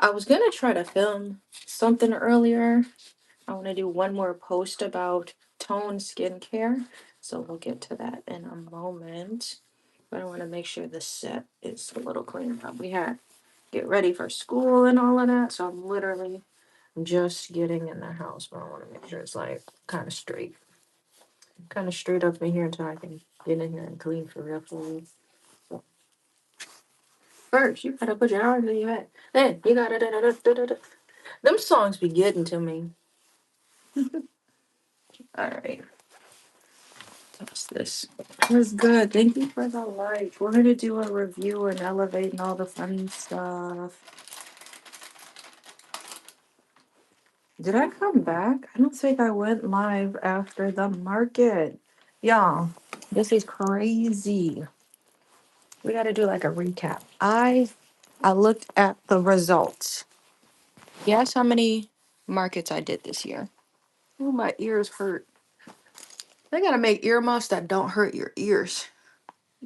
I was gonna try to film something earlier. I want to do one more post about Tone skincare, so we'll get to that in a moment. But I want to make sure the set is a little cleaned up. We had get ready for school and all of that, so I'm literally just getting in the house, but I want to make sure it's like kind of straight up in here until I can get in here and clean for real. So first, you gotta put your arms in your head. Then you gotta da da da da da da. Them songs be getting to me. All right, what's this? That's good. Thank you for the like. We're gonna do a review and elevate and all the fun stuff. Did I come back? I don't think I went live after the market. Y'all, this is crazy. We gotta do like a recap. I looked at the results. Guess how many markets I did this year? Oh, my ears hurt. They gotta make earmuffs that don't hurt your ears.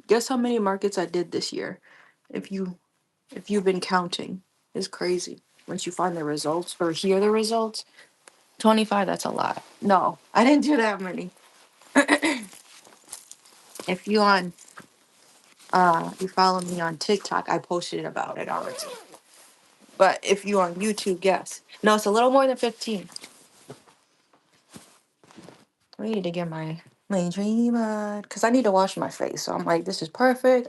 Guess how many markets I did this year? If you've been counting, it's crazy. Once you find the results or hear the results, 25. That's a lot. No, I didn't do that many. If you follow me on TikTok, I posted about it already. But if you on YouTube, guess. No, it's a little more than 15. I need to get my dream on because I need to wash my face. So I'm like, this is perfect.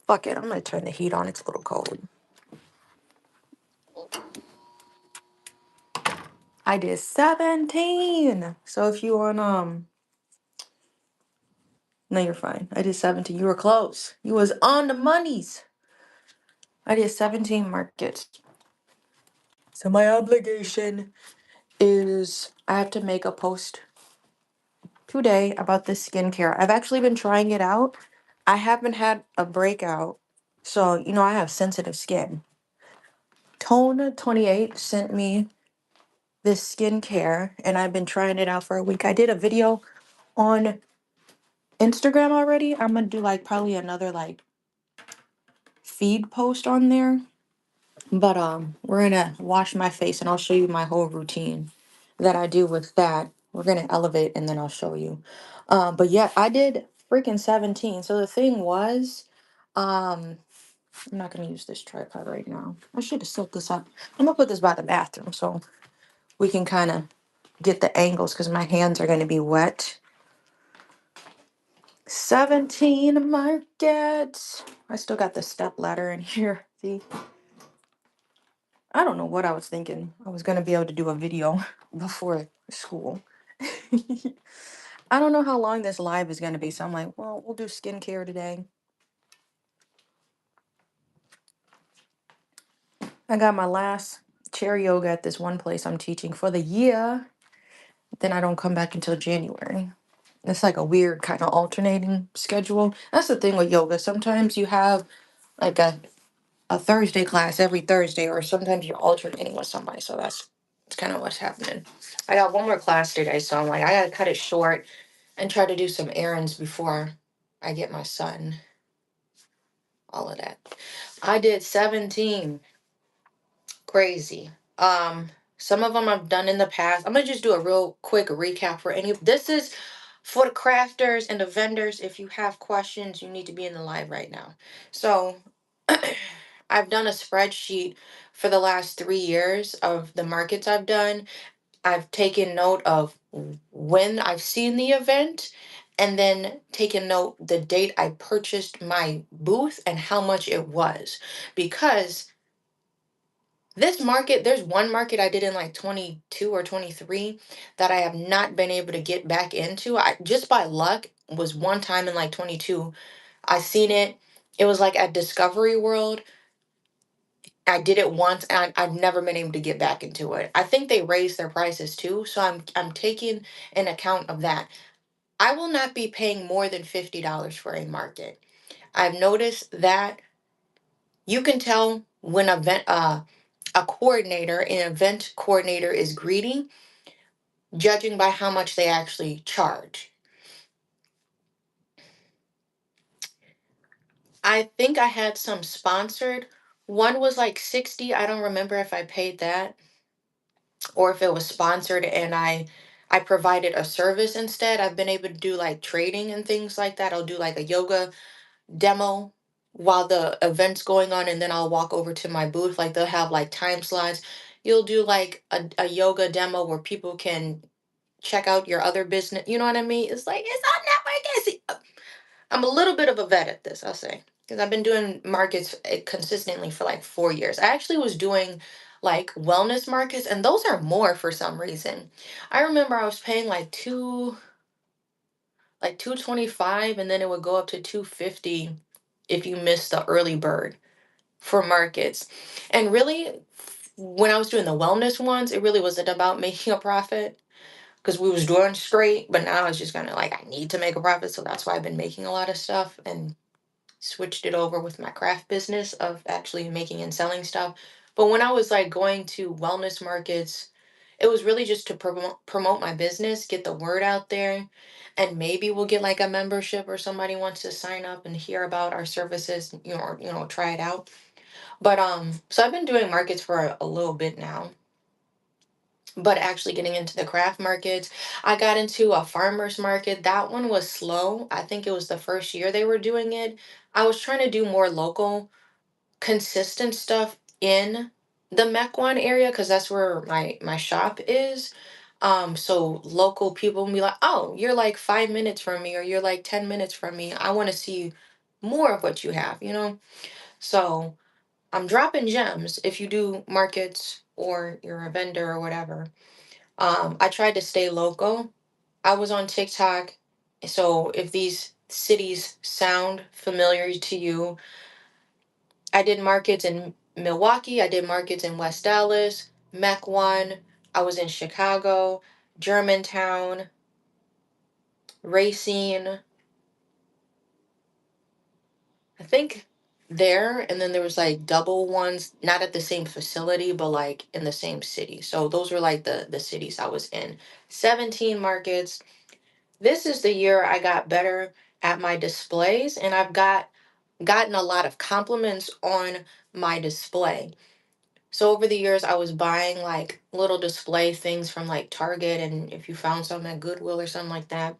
Fuck it. I'm gonna turn the heat on. It's a little cold. I did 17. So if you on no, you're fine. I did 17. You were close. You was on the monies. I did 17 markets. So my obligation is I have to make a post today about this skincare. I've actually been trying it out. I haven't had a breakout. So, I have sensitive skin. Toun28 sent me this skincare and I've been trying it out for a week. I did a video on Instagram already. I'm gonna do like probably another like feed post on there. But we're gonna wash my face and I'll show you my whole routine that I do with that. We're gonna elevate and then I'll show you. But yeah, I did freaking 17. So the thing was, I'm not gonna use this tripod right now. I should have set this up. I'm gonna put this by the bathroom so we can kind of get the angles because my hands are gonna be wet. 17 markets. I still got the step ladder in here. See? I don't know what I was thinking. I was gonna be able to do a video before school. I don't know how long this live is gonna be, so I'm like, well, we'll do skincare today. I got my last chair yoga at this one place I'm teaching for the year. Then I don't come back until January. It's like a weird kind of alternating schedule. That's the thing with yoga. Sometimes you have like a Thursday class every Thursday, or sometimes you're alternating with somebody. So that's kind of what's happening. I got one more class today, so I'm like, I gotta cut it short and try to do some errands before I get my son. All of that. I did 17. Crazy. Some of them I've done in the past. I'm gonna just do a real quick recap for any. This is for the crafters and the vendors. If you have questions, you need to be in the live right now. So I've done a spreadsheet for the last 3 years of the markets I've done. I've taken note of when I've seen the event and then taken note the date I purchased my booth and how much it was. Because this market, there's one market I did in like 22 or 23 that I have not been able to get back into. I just by luck was one time in like 22. I seen it. It was like at Discovery World. I did it once and I've never been able to get back into it. I think they raised their prices too, so I'm taking an account of that. I will not be paying more than $50 for a market. I've noticed that you can tell when a coordinator, an event coordinator is greedy, judging by how much they actually charge. I think I had some sponsored One was like 60. I don't remember if I paid that or if it was sponsored and I provided a service instead. I've been able to do like trading and things like that. I'll do like a yoga demo while the event's going on, and then I'll walk over to my booth. Like they'll have like time slots. You'll do like a yoga demo where people can check out your other business. You know what I mean? It's like it's on network. I'm a little bit of a vet at this, I'll say, because I've been doing markets consistently for like 4 years. I actually was doing like wellness markets, and those are more for some reason. I remember I was paying like 225, and then it would go up to 250 if you missed the early bird for markets. And really, when I was doing the wellness ones, it really wasn't about making a profit because we was doing straight. But now it's just kind of like I need to make a profit, so that's why I've been making a lot of stuff and switched it over with my craft business of actually making and selling stuff. But when I was like going to wellness markets, it was really just to promote my business, get the word out there, and maybe we'll get like a membership or somebody wants to sign up and hear about our services, or try it out. But so I've been doing markets for a little bit now. But actually getting into the craft markets, I got into a farmers market. That one was slow. I think it was the first year they were doing it. I was trying to do more local, consistent stuff in the Mequon area because that's where my shop is. So local people will be like, "Oh, you're like 5 minutes from me, or you're like 10 minutes from me. I want to see more of what you have." So I'm dropping gems if you do markets or you're a vendor or whatever. I tried to stay local. I was on TikTok. So if these cities sound familiar to you, I did markets in Milwaukee. I did markets in West Dallas, Mequon. I was in Chicago, Germantown, Racine. I think there. And then there was like double ones, not at the same facility, but like in the same city. So those were like the cities I was in. 17 markets. This is the year I got better at my displays, and gotten a lot of compliments on my display. So over the years, I was buying like little display things from like Target, and if you found something at Goodwill or something like that.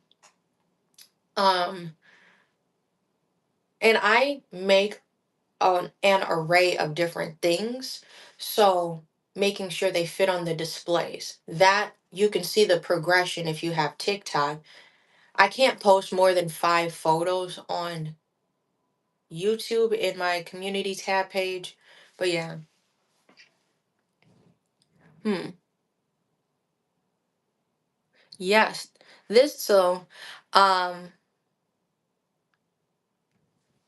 Um, and I make an array of different things, so making sure they fit on the displays. That you can see the progression if you have TikTok. I can't post more than 5 photos on YouTube in my community tab page. But yeah, hmm, yes, this so, um,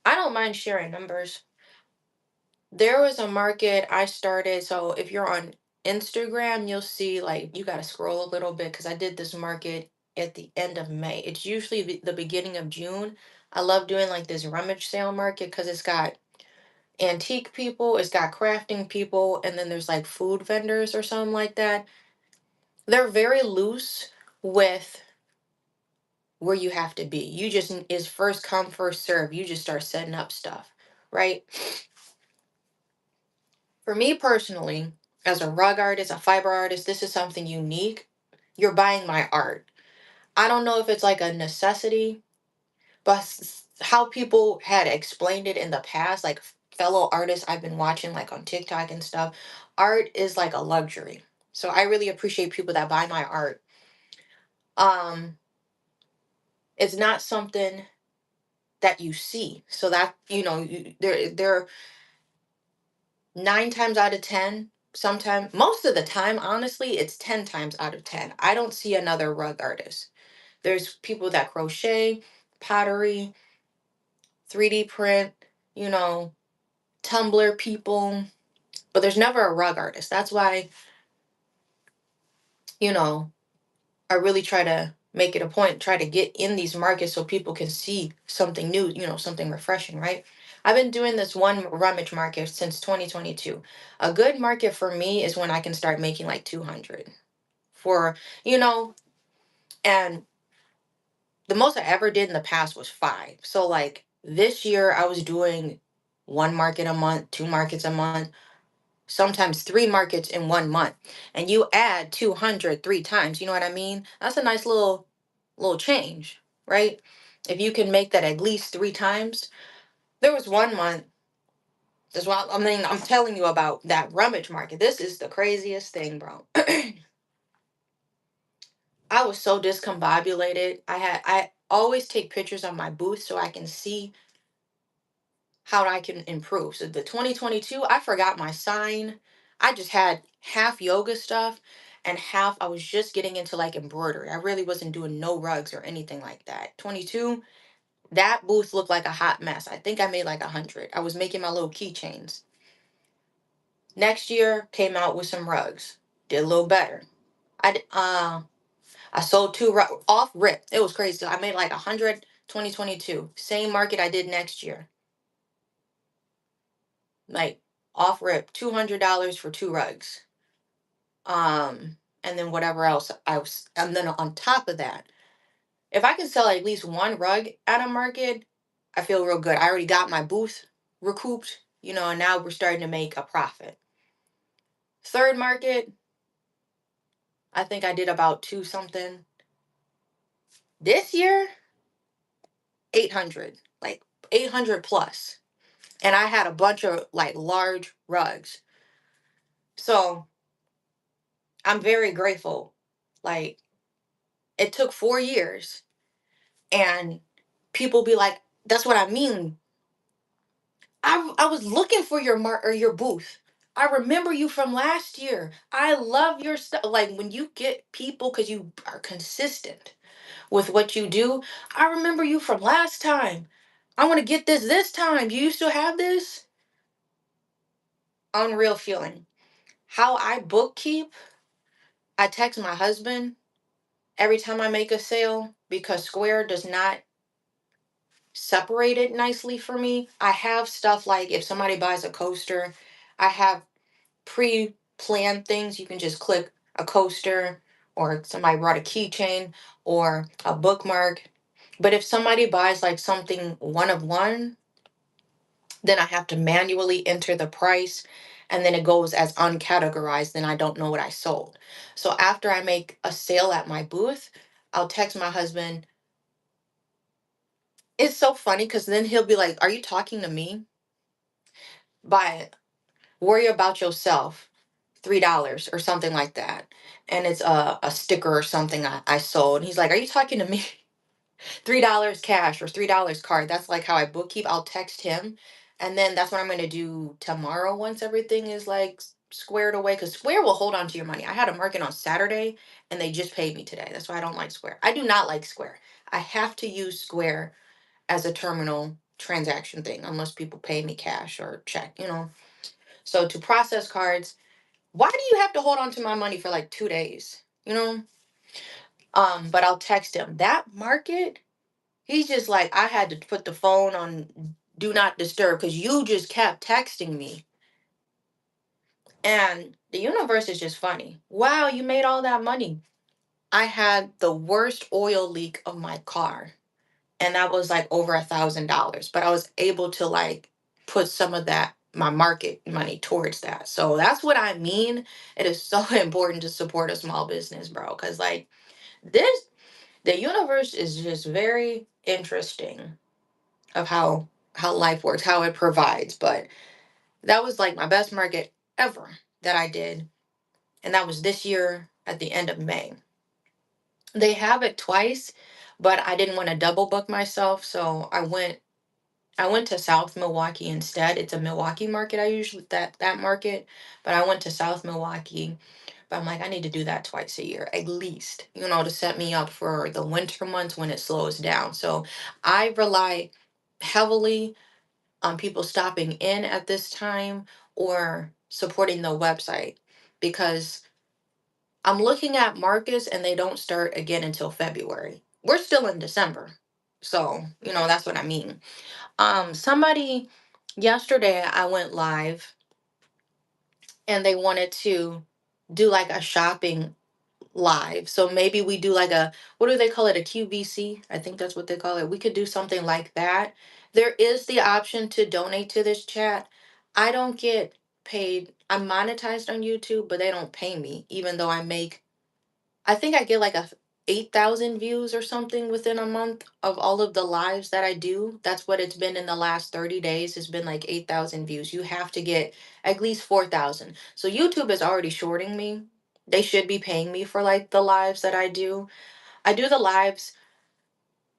I don't mind sharing numbers. There was a market I started. So if you're on Instagram, you'll see like you gotta scroll a little bit because I did this market at the end of May. It's usually the beginning of June. I love doing like this rummage sale market because it's got antique people, it's got crafting people, and then there's like food vendors or something like that. They're very loose with where you have to be. You just is first come, first serve. You just start setting up stuff, right? For me personally, as a rug artist, a fiber artist, this is something unique. You're buying my art. I don't know if it's like a necessity, but how people had explained it in the past, like fellow artists I've been watching, like on TikTok and stuff, art is like a luxury. So I really appreciate people that buy my art. Um, it's not something that you see. So that they're 9 times out of 10. Sometimes, most of the time, honestly, it's 10 times out of 10. I don't see another rug artist. There's people that crochet, pottery, 3D print, you know, Tumblr people, but there's never a rug artist. That's why, you know, I really try to make it a point, try to get in these markets so people can see something new, something refreshing, right? I've been doing this one rummage market since 2022. A good market for me is when I can start making like 200 for, you know, and the most I ever did in the past was 5. So like this year I was doing one market a month, two markets a month, sometimes three markets in 1 month. And you add 200 3 times, you know what I mean? That's a nice little change, right? If you can make that at least 3 times. There was 1 month, that's what I mean, I'm telling you about that rummage market. This is the craziest thing, bro. I was so discombobulated. I always take pictures of my booth so I can see how I can improve. So the 2022, I forgot my sign. I just had half yoga stuff and half I was just getting into like embroidery. I really wasn't doing no rugs or anything like that. 22, that booth looked like a hot mess. I think I made like 100. I was making my little keychains. Next year came out with some rugs. Did a little better. I sold two off rip. It was crazy. I made like 100 2022. Same market I did next year. Like off rip, $200 for two rugs. And then whatever else I was, and then on top of that, if I can sell at least one rug at a market, I feel real good. I already got my booth recouped, and now we're starting to make a profit. Third market, I think I did about two something. This year, 800, like 800 plus. And I had a bunch of like large rugs. So I'm very grateful. Like, it took 4 years, and people be like, that's what I mean. I was looking for your or your booth. I remember you from last year. I love your stuff. Like when you get people because you are consistent with what you do. I remember you from last time. I want to get this time. You still have this? Unreal feeling. How I bookkeep, I text my husband every time I make a sale because Square does not separate it nicely for me. I have stuff like if somebody buys a coaster, I have pre-planned things. You can just click a coaster, or somebody brought a keychain or a bookmark. But if somebody buys like something one of one, then I have to manually enter the price, and then it goes as uncategorized, then I don't know what I sold. So after I make a sale at my booth, I'll text my husband. It's so funny because then he'll be like, are you talking to me? By worry about yourself, $3 or something like that. And it's a sticker or something I sold. And he's like, are you talking to me? $3 cash or $3 card. That's like how I bookkeep. I'll text him. And then that's what I'm going to do tomorrow once everything is like squared away. Because Square will hold on to your money. I had a market on Saturday and they just paid me today. That's why I don't like Square. I do not like Square. I have to use Square as a terminal transaction thing unless people pay me cash or check. So to process cards, why do you have to hold on to my money for like 2 days? But I'll text him. That market, he's just like, I had to put the phone on do not disturb because you just kept texting me. And the universe is just funny. Wow, you made all that money. I had the worst oil leak of my car, and that was like over $1,000. But I was able to like put some of that my market money towards that. So that's what I mean. It is so important to support a small business, bro. Because like this, the universe is just very interesting of how life works, how it provides. But that was like my best market ever that I did, and that was this year at the end of May. They have it twice, but I didn't want to double book myself, so I went to South Milwaukee instead. It's a Milwaukee market. I usually that market, but I went to South Milwaukee. But I'm like, I need to do that twice a year at least, to set me up for the winter months when it slows down. So I rely heavily on people stopping in at this time or supporting the website because I'm looking at markets and they don't start again until February. We're still in December. So, that's what I mean. Somebody yesterday I went live and they wanted to do like a shopping live. So maybe we do like a, what do they call it? A QVC? I think that's what they call it. We could do something like that. There is the option to donate to this chat. I don't get paid. I'm monetized on YouTube, but they don't pay me, even though I think I get like a 8,000 views or something within a month of all of the lives that I do. That's what it's been in the last 30 days. It's been like 8,000 views. You have to get at least 4,000. So YouTube is already shorting me. They should be paying me for like the lives that I do. I do the lives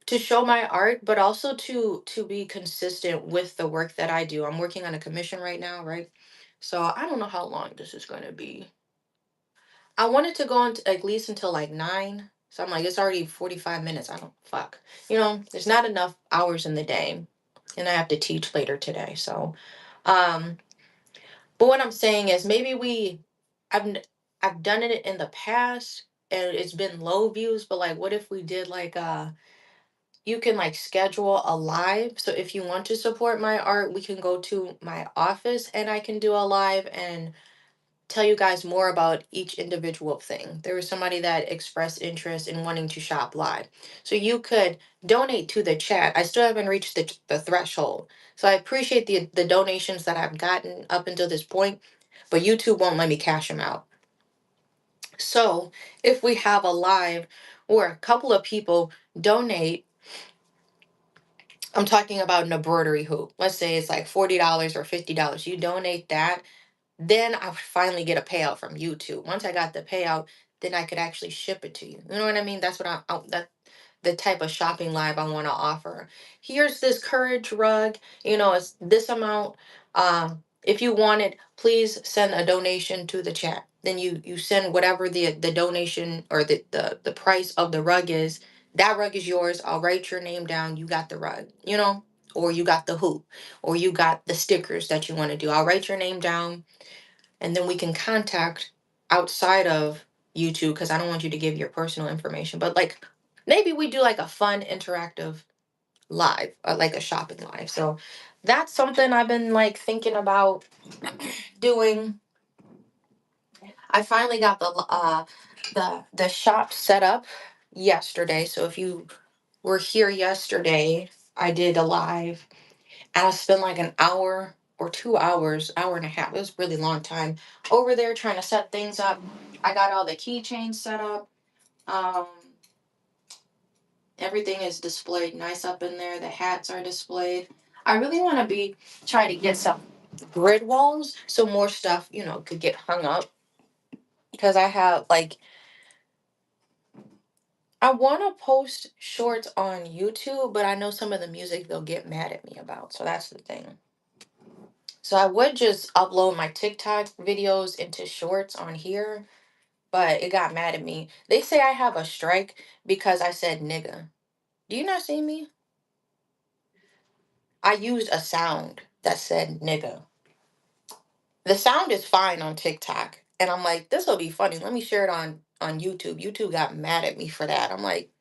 to show my art, but also to be consistent with the work that I do. I'm working on a commission right now, right? So I don't know how long this is going to be. I wanted to go on at least until like 9. So I'm like, it's already 45 minutes. I don't fuck. There's not enough hours in the day. And I have to teach later today. So um but what I'm saying is maybe I've n- I've done it in the past and it's been low views, but like what if we did like you can like schedule a live. So if you want to support my art, we can go to my office and I can do a live and tell you guys more about each individual thing. There was somebody that expressed interest in wanting to shop live. So you could donate to the chat. I still haven't reached the threshold. So I appreciate the donations that I've gotten up until this point, but YouTube won't let me cash them out. So if we have a live where a couple of people donate, I'm talking about an embroidery hoop. Let's say it's like $40 or $50. You donate that, then I would finally get a payout from YouTube. Once I got the payout, then I could actually ship it to you. You know what I mean? That's what that the type of shopping live I want to offer. Here's this courage rug. It's this amount. If you want it, please send a donation to the chat. Then you send whatever the donation or the price of the rug is. That rug is yours. I'll write your name down. You got the rug. Or you got the hoop, or you got the stickers that you want to do. I'll write your name down and then we can contact outside of YouTube because I don't want you to give your personal information. But like maybe we do like a fun interactive live, like a shopping live. So that's something I've been like thinking about doing. I finally got the shop set up yesterday. So if you were here yesterday, I did a live and I spent like an hour or 2 hours, hour and a half. It was a really long time over there trying to set things up. I got all the keychains set up. Um, Everything is displayed nice up in there. The hats are displayed. I really want to try to get some grid walls so more stuff, could get hung up. Because I have like, I want to post shorts on YouTube, but I know some of the music they'll get mad at me about. So that's the thing. So I would just upload my TikTok videos into shorts on here, but it got mad at me. They say I have a strike because I said nigga. Do you not see me? I used a sound that said nigga. The sound is fine on TikTok. And I'm like, this will be funny. Let me share it on YouTube. YouTube got mad at me for that. I'm like,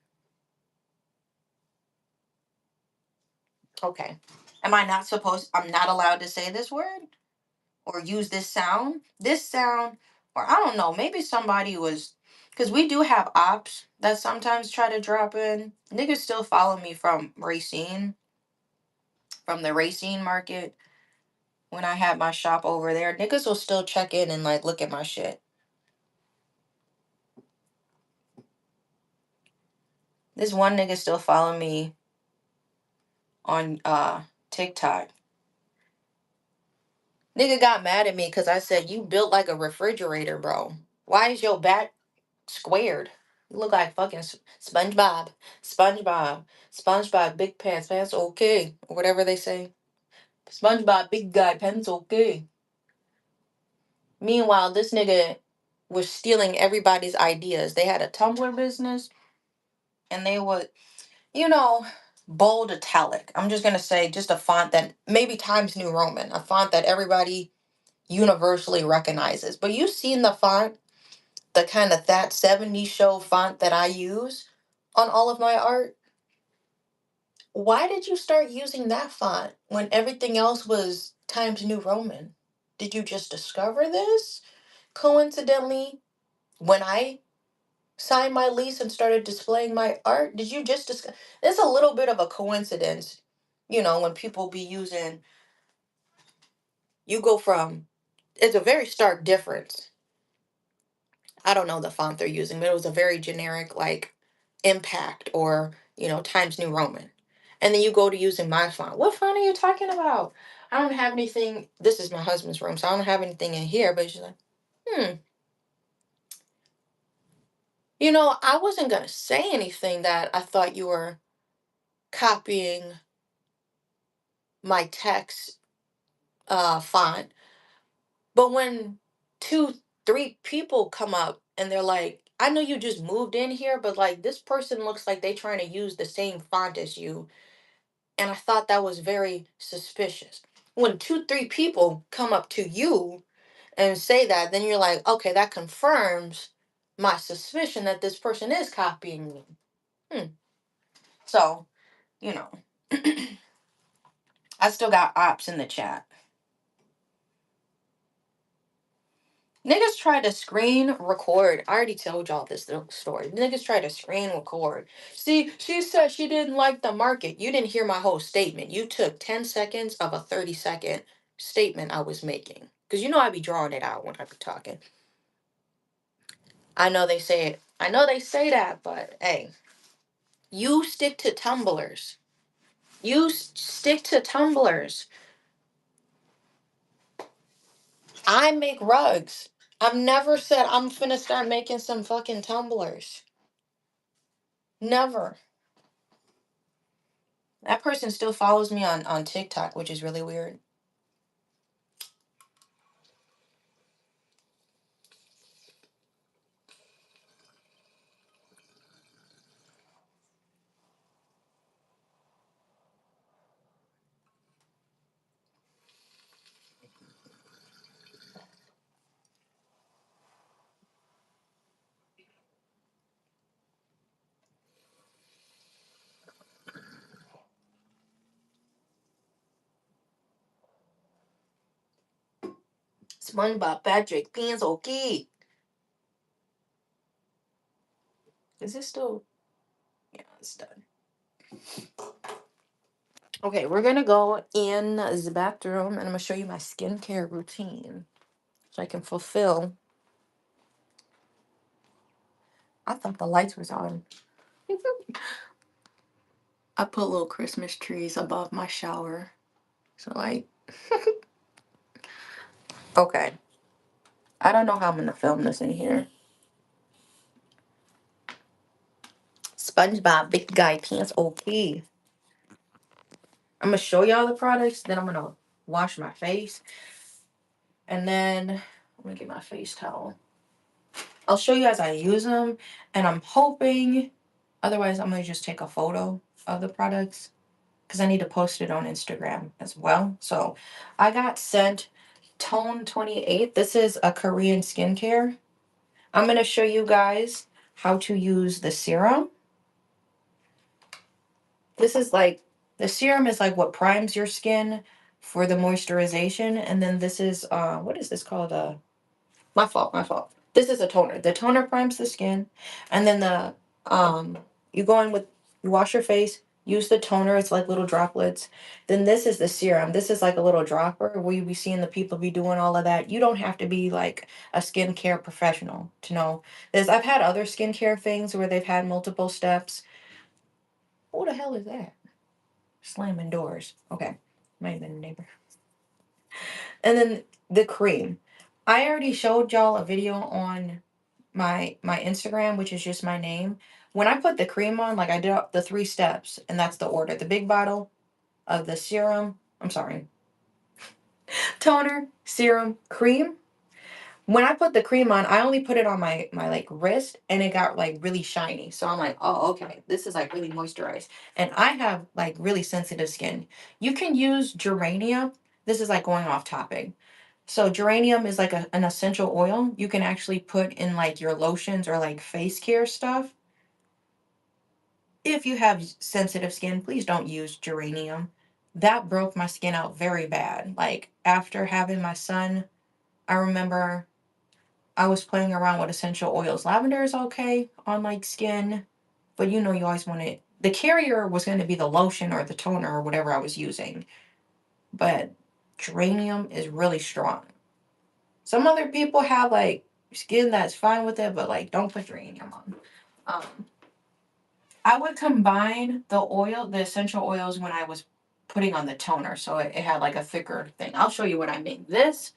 okay. I'm not allowed to say this word? Or use this sound, or I don't know, maybe somebody was, because we do have ops that sometimes try to drop in. Niggas still follow me from Racine, from the Racine market. When I had my shop over there, niggas will still check in and like look at my shit. This one nigga still follow me on TikTok. Nigga got mad at me because I said, you built like a refrigerator, bro. Why is your back squared? You look like fucking SpongeBob. SpongeBob. SpongeBob, big pants. Pants okay. Or whatever they say. SpongeBob, big guy. Pants okay. Meanwhile, this nigga was stealing everybody's ideas. They had a Tumblr business and they would, you know, bold italic. I'm just going to say just a font that maybe Times New Roman. A font that everybody universally recognizes. But you've seen the font, the kind of that 70s show font that I use on all of my art. Why did you start using that font when everything else was Times New Roman? Did you just discover this coincidentally when I signed my lease and started displaying my art? Did you just discuss? It's a little bit of a coincidence, when people be using, you go from, it's a very stark difference. I don't know the font they're using, but it was a very generic, like, Impact or, Times New Roman. And then you go to using my font. What font are you talking about? I don't have anything. This is my husband's room, so I don't have anything in here. But she's like, hmm. I wasn't going to say anything that I thought you were copying my text font. But when two, three people come up and they're like, I know you just moved in here, but like this person looks like they trying to use the same font as you. And I thought that was very suspicious. When two, three people come up to you and say that, then you're like, okay, that confirms my suspicion that this person is copying me. Hmm. So, you know, I still got ops in the chat. Niggas try to screen record. I already told y'all this little story. Niggas try to screen record. See, she said she didn't like the market. You didn't hear my whole statement. You took 10 seconds of a 30-second statement I was making. Because I be drawing it out when I be talking. I know they say it. I know they say that, but hey, you stick to tumblers. Stick to tumblers. I make rugs. I've never said I'm finna start making some fucking tumblers. Never. That person still follows me on TikTok, which is really weird. SpongeBob Patrick, pins okay. Is this still? Yeah, it's done. Okay, we're gonna go in the bathroom and I'm gonna show you my skincare routine so I can fulfill. I thought the lights was on. I put little Christmas trees above my shower. So like, okay. I don't know how I'm gonna film this in here. SpongeBob Big Guy Pants okay. I'm gonna show y'all the products, then I'm gonna wash my face. And then I'm gonna get my face towel. I'll show you as I use them. And I'm hoping, otherwise I'm gonna just take a photo of the products because I need to post it on Instagram as well. So I got sent Toun28. This is a Korean skincare. I'm gonna show you guys how to use the serum. This is like, the serum is like what primes your skin for the moisturization. And then this is, what is this called? My fault, my fault. This is a toner. The toner primes the skin. And then you go in with, you wash your face, use the toner. It's like little droplets. Then this is the serum. This is like a little dropper where you be seeing the people be doing all of that. You don't have to be like a skincare professional to know this. I've had other skincare things where they've had multiple steps. Who the hell is that? Slamming doors. Okay. Might have been a neighbor. And then the cream. I already showed y'all a video on my Instagram, which is just my name. When I put the cream on, like I did the 3 steps, and that's the order. The big bottle of the serum. I'm sorry. Toner, serum, cream. When I put the cream on, I only put it on my like wrist and it got like really shiny. So I'm like, oh, okay, this is like really moisturized. And I have like really sensitive skin. You can use geranium. This is like going off topic. So geranium is like an essential oil you can actually put in like your lotions or like face care stuff. If you have sensitive skin, please don't use geranium. That broke my skin out very bad. Like after having my son, I remember I was playing around with essential oils. Lavender is okay on like skin, but you know you always want it. The carrier was going to be the lotion or the toner or whatever I was using, but geranium is really strong. Some other people have like skin that's fine with it, but like don't put geranium on. Um, I would combine the essential oils when I was putting on the toner, so it had like a thicker thing. I'll show you what I mean. This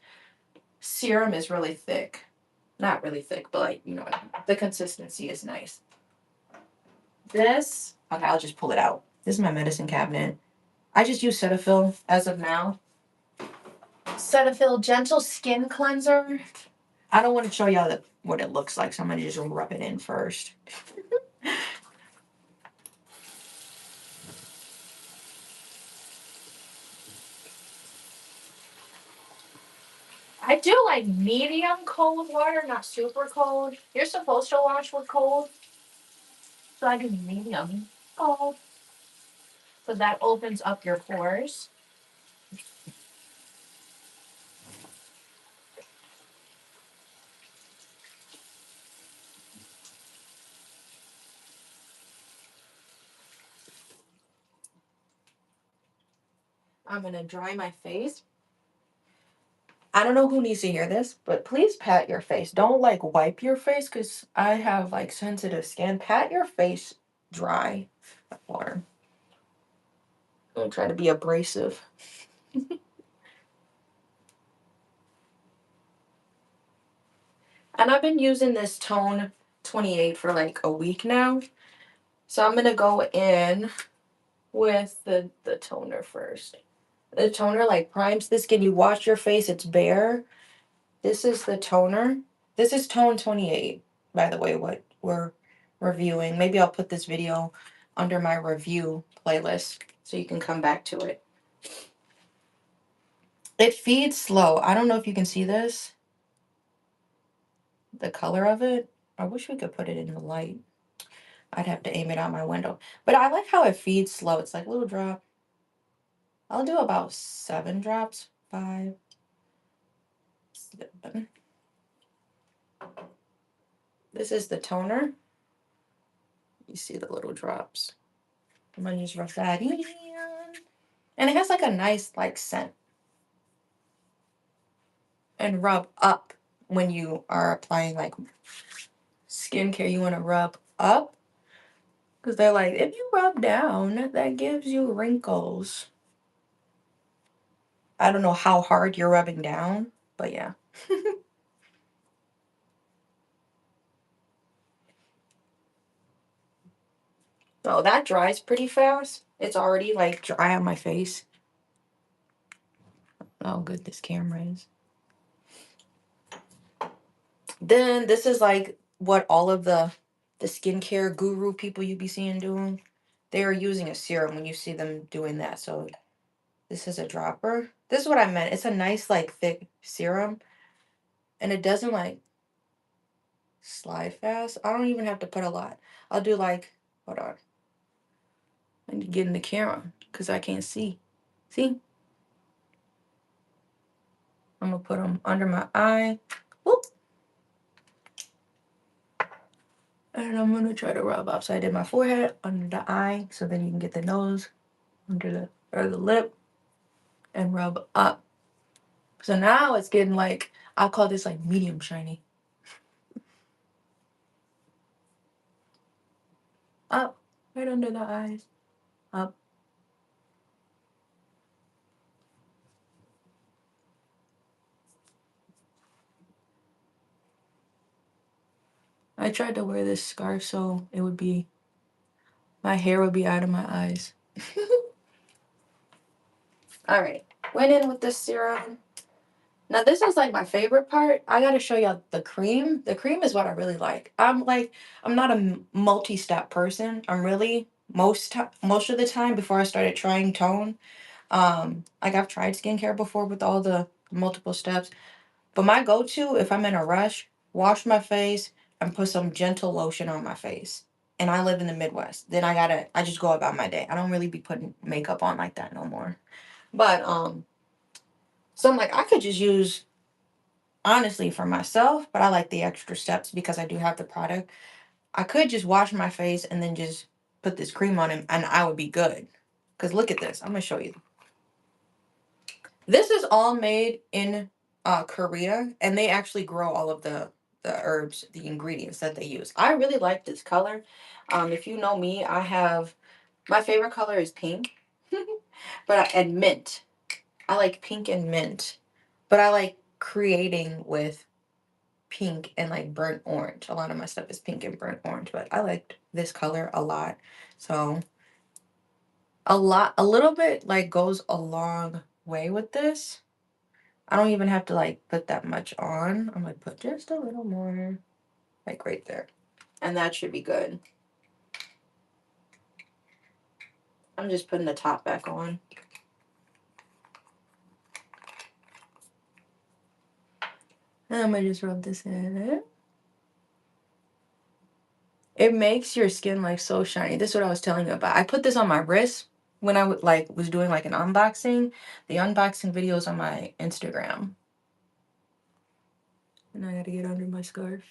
serum is really thick. Not really thick, but like, you know, the consistency is nice. This, okay, I'll just pull it out. This is my medicine cabinet. I just use Cetaphil as of now. Cetaphil Gentle Skin Cleanser. I don't want to show y'all what it looks like, so I'm going to just rub it in first. I do like medium cold water, not super cold. You're supposed to wash with cold, so I do medium cold. So that opens up your pores. I'm going to dry my face. I don't know who needs to hear this, but please pat your face. Don't like wipe your face because I have like sensitive skin. Pat your face dry with water. Don't try to be abrasive. And I've been using this Toun28 for like a week now. So I'm going to go in with the toner first. The toner like primes the skin. You wash your face, it's bare. This is the toner. This is Toun28, by the way, what we're reviewing. Maybe I'll put this video under my review playlist so you can come back to it. It feeds slow. I don't know if you can see this, the color of it. I wish we could put it in the light. I'd have to aim it out my window. But I like how it feeds slow. It's like a little drop. I'll do about 7 drops. 5, 7. This is the toner. You see the little drops. I'm gonna just rub that in. And it has like a nice like scent. And rub up when you are applying like skincare. You want to rub up because they're like, if you rub down, that gives you wrinkles. I don't know how hard you're rubbing down, but yeah. Oh, that dries pretty fast. It's already like dry on my face. Oh, good this camera is. Then this is like what all of the skincare guru people you be seeing doing. They are using a serum when you see them doing that. So this is a dropper. This is what I meant. It's a nice like thick serum, and it doesn't like slide fast. I don't even have to put a lot. I'll do like, hold on. I need to get in the camera because I can't see. See? I'm gonna put them under my eye. Whoop. And I'm gonna try to rub up. So I did my forehead, under the eye, so then you can get the nose, under the lip, and rub up. So now it's getting like, I call this like medium shiny. Up, right under the eyes, up. I tried to wear this scarf so it would be, my hair would be out of my eyes. All right, went in with this serum. Now this is like my favorite part. I gotta show y'all the cream. The cream is what I really like. I'm not a multi-step person. I'm really most of the time before I started trying tone. Like I've tried skincare before with all the multiple steps, but my go-to if I'm in a rush, wash my face and put some gentle lotion on my face. And I live in the Midwest. Then I just go about my day. I don't really be putting makeup on like that no more. But so I'm like I could just use honestly for myself, but I like the extra steps because I do have the product. I could just wash my face and then just put this cream on it and I would be good. Because look at this. I'm going to show you. This is all made in Korea, and they actually grow all of the herbs, the ingredients that they use. I really like this color. If you know me, I have my favorite color is pink, and mint. I like pink and mint, but I like creating with pink and like burnt orange. A lot of my stuff is pink and burnt orange, but I liked this color a lot. So a little bit like goes a long way with this. I don't even have to like put that much on. I'm gonna put just a little more, like right there. And that should be good. I'm just putting the top back on. And I'm gonna just rub this in. It makes your skin like so shiny. This is what I was telling you about. I put this on my wrist when I was doing like an unboxing. The unboxing videos on my Instagram. And I gotta get under my scarf.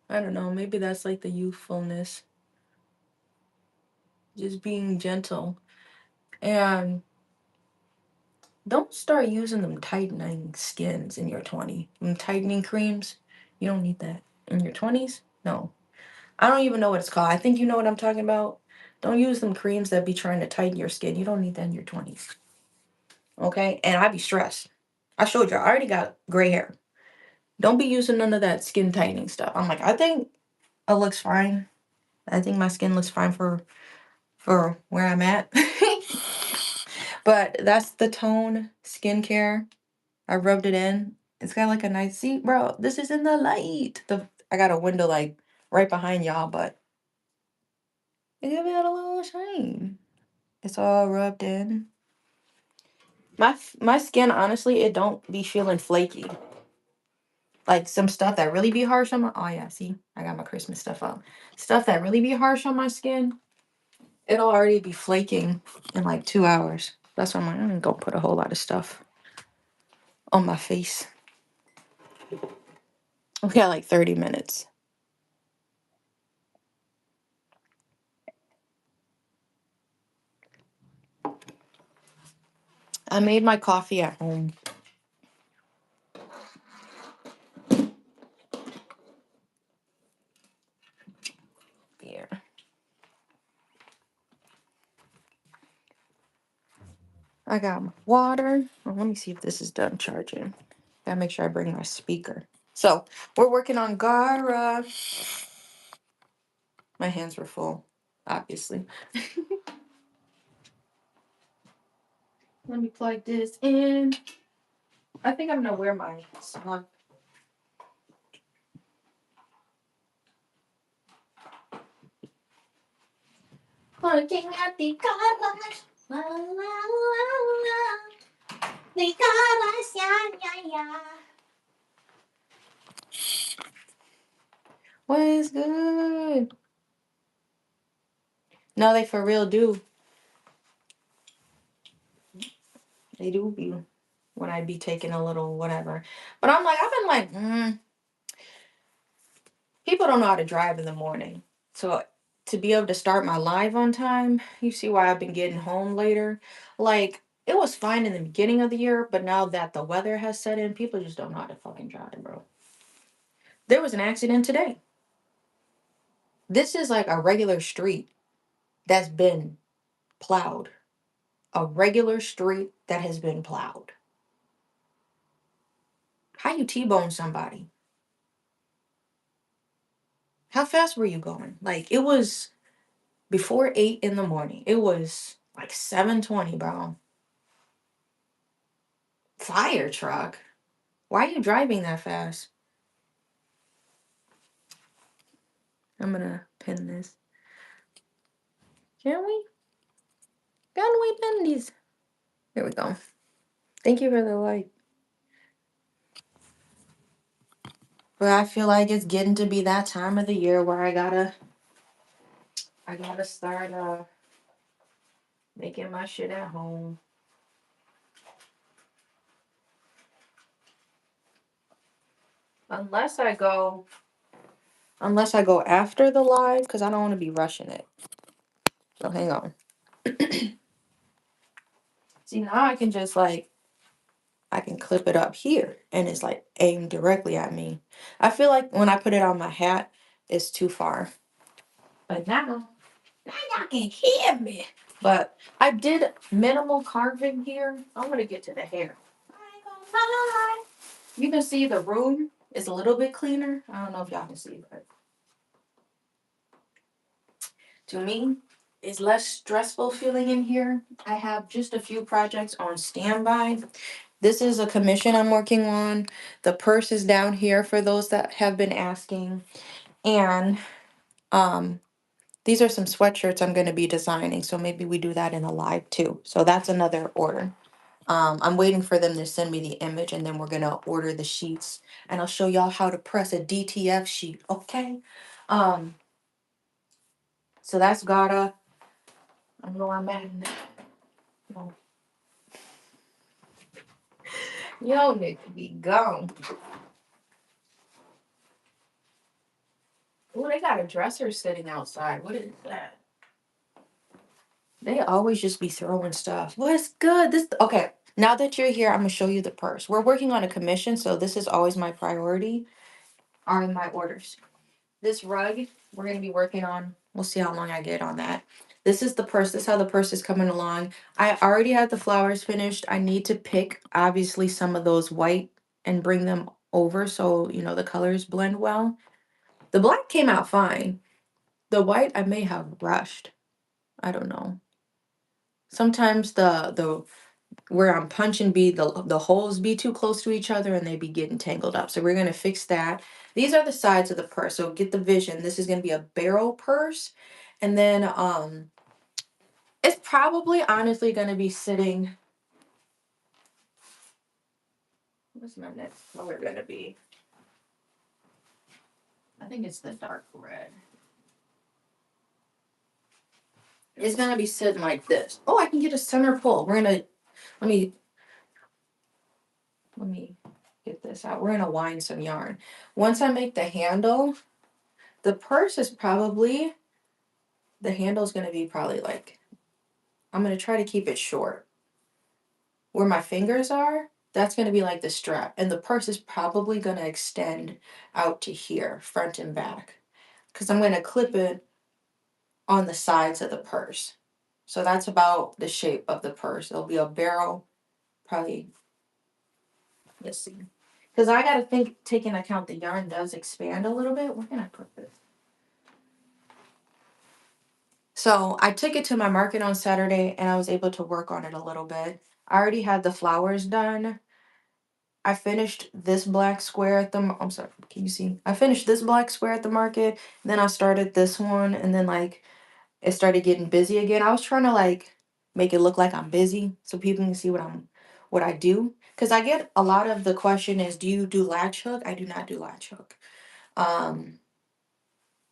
I don't know, maybe that's like the youthfulness. Just being gentle. And don't start using them tightening skins in your 20s. Them tightening creams. You don't need that. In your 20s? No. I don't even know what it's called. I think you know what I'm talking about. Don't use them creams that be trying to tighten your skin. You don't need that in your 20s. Okay? And I be stressed. I showed you, I already got gray hair. Don't be using none of that skin tightening stuff. I'm like, I think it looks fine. I think my skin looks fine for where I'm at. But that's the Tone skincare. I rubbed it in. It's got like a nice, see, bro, this is in the light. I got a window like right behind y'all, but it give it a little shine. It's all rubbed in. My skin, honestly, it don't be feeling flaky. Like some stuff that really be harsh on my, oh yeah, see, I got my Christmas stuff up. Stuff that really be harsh on my skin, it'll already be flaking in like 2 hours. That's why I'm like, I ain't gonna put a whole lot of stuff on my face. We got like 30 minutes. I made my coffee at home. Yeah. I got my water. Well, let me see if this is done charging. Gotta make sure I bring my speaker. So we're working on Gara. My hands were full, obviously. Let me plug this in. I think I'm gonna wear my sock. Looking at the garage. La la la la. The garage, yeah, yeah, yeah. What is good? No, they for real do. They do be when I be taking a little whatever. But I'm like, I've been like, people don't know how to drive in the morning. So to be able to start my live on time, you see why I've been getting home later. Like, it was fine in the beginning of the year, but now that the weather has set in, people just don't know how to fucking drive, bro. There was an accident today. This is like a regular street that's been plowed. A regular street that has been plowed. How you T-bone somebody? How fast were you going? Like, it was before 8 in the morning. It was like 7:20, bro. Fire truck? Why are you driving that fast? I'm gonna pin this. Can we? Can we pin these? There we go. Thank you for the like. But I feel like it's getting to be that time of the year where I gotta start Making my shit at home. Unless I go, unless I go after the live, because I don't want to be rushing it. So hang on. See, now I can just like, I can clip it up here and it's like aimed directly at me. I feel like when I put it on my hat, it's too far. But now y'all can hear me. But I did minimal carving here. I'm gonna get to the hair. I ain't gonna lie. You can see the room is a little bit cleaner. I don't know if y'all can see, but to me, it's less stressful feeling in here. I have just a few projects on standby. This is a commission I'm working on. The purse is down here for those that have been asking. And um these are some sweatshirts I'm going to be designing, so maybe we do that in a live too. So that's another order. I'm waiting for them to send me the image and then we're going to order the sheets and I'll show y'all how to press a DTF sheet, okay? Um so that's gotta, I don't know where I'm at in that. Yo, need to be gone. Oh, they got a dresser sitting outside. What is that? They always just be throwing stuff. What's good? This okay. Now that you're here, I'm gonna show you the purse. We're working on a commission, so this is always my priority. Are in my orders. This rug we're gonna be working on. We'll see how long I get on that. This is the purse. This is how the purse is coming along. I already had the flowers finished. I need to pick obviously some of those white and bring them over so you know the colors blend well. The black came out fine. The white I may have rushed. I don't know. Sometimes the where I'm punching be the holes be too close to each other and they be getting tangled up. So we're gonna fix that. These are the sides of the purse. So get the vision. This is gonna be a barrel purse. And then it's probably honestly gonna be sitting. What's my next color gonna be? I think it's the dark red. It's gonna be sitting like this. Oh, I can get a center pull. We're gonna let me let me get this out. We're gonna wind some yarn. Once I make the handle, the purse is probably, the handle is gonna be probably like, I'm gonna try to keep it short. Where my fingers are, that's gonna be like the strap. And the purse is probably gonna extend out to here, front and back. Cause I'm gonna clip it on the sides of the purse. So that's about the shape of the purse. It'll be a barrel, probably, let's see. Because I gotta think, take into account the yarn does expand a little bit. Where can I put this? So I took it to my market on Saturday and I was able to work on it a little bit. I already had the flowers done. I finished this black square at the, I'm sorry, can you see? I finished this black square at the market. Then I started this one and then like it started getting busy again. I was trying to like make it look like I'm busy so people can see what I do. Cause I get a lot of the question is, do you do latch hook? I do not do latch hook. Um,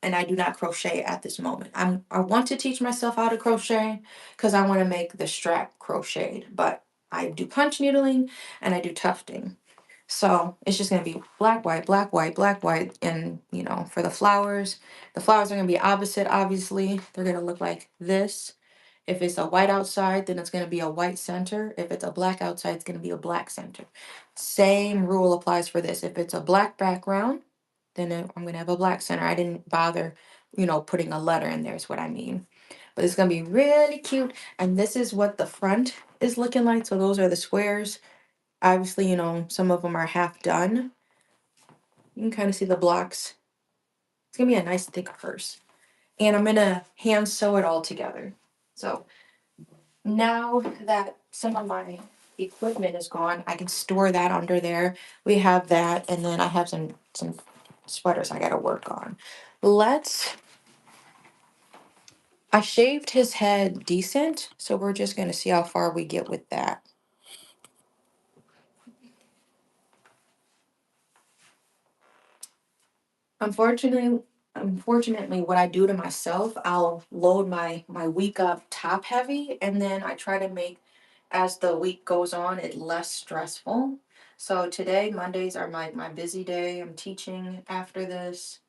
and I do not crochet at this moment. I want to teach myself how to crochet because I want to make the strap crocheted, but I do punch needling and I do tufting. So it's just gonna be black, white, black, white, black, white, and you know, for the flowers are gonna be opposite, obviously. They're gonna look like this. If it's a white outside, then it's gonna be a white center. If it's a black outside, it's gonna be a black center. Same rule applies for this. If it's a black background, then I'm gonna have a black center. I didn't bother, you know, putting a letter in there is what I mean. But it's gonna be really cute. And this is what the front is looking like. So those are the squares. Obviously, you know, some of them are half done. You can kind of see the blocks. It's gonna be a nice thick purse. And I'm gonna hand sew it all together. So now that some of my equipment is gone, I can store that under there. We have that, and then I have some sweaters I gotta work on. Let's I shaved his head decent, so we're just gonna see how far we get with that. Unfortunately, unfortunately, what I do to myself, I'll load my week up top heavy, and then I try to make, as the week goes on, it less stressful. So today, Mondays are my busy day. I'm teaching after this.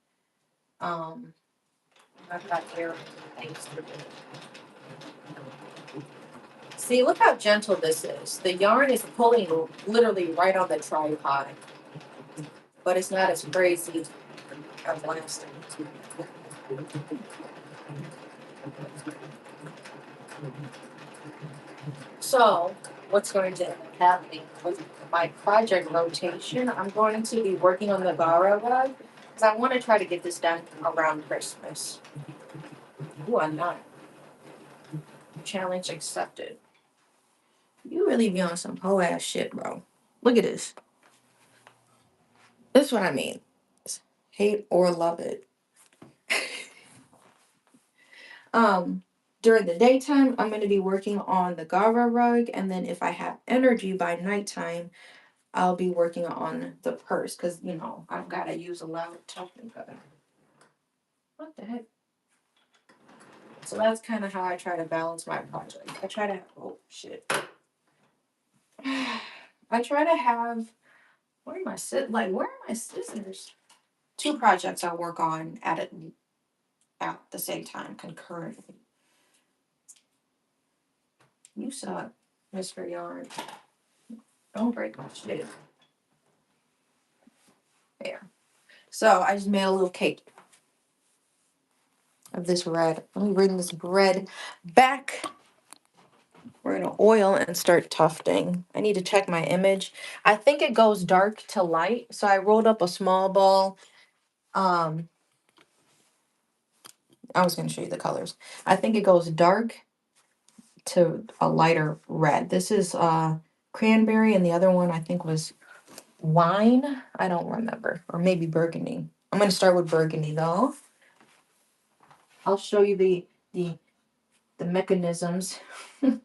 Um, I've got hair things to do. See, look how gentle this is. The yarn is pulling literally right on the tripod, but it's not as crazy as last time. So, what's going to end up happening with my project rotation? I'm going to be working on the Gara rug because I want to try to get this done around Christmas. Ooh, I'm not. Challenge accepted. You really be on some hoe ass shit, bro. Look at this. That's what I mean. Hate or love it. Um, During the daytime, I'm going to be working on the Gara rug, and then if I have energy by nighttime, I'll be working on the purse because I've got to use a loud Tufting gun. What the heck? So that's kind of how I try to balance my project. I try to oh shit. I try to have where am I where are my scissors? Two projects I work on at the same time concurrently. You suck, Mr. Yarn. Don't break my shit. There. So I just made a little cake of this red. Let me bring this bread back. We're gonna oil and start tufting. I need to check my image. I think it goes dark to light. So I rolled up a small ball. I was gonna show you the colors. I think it goes dark to a lighter red. This is cranberry, and the other one I think was wine. I don't remember, or maybe burgundy. I'm gonna start with burgundy though. I'll show you the mechanisms in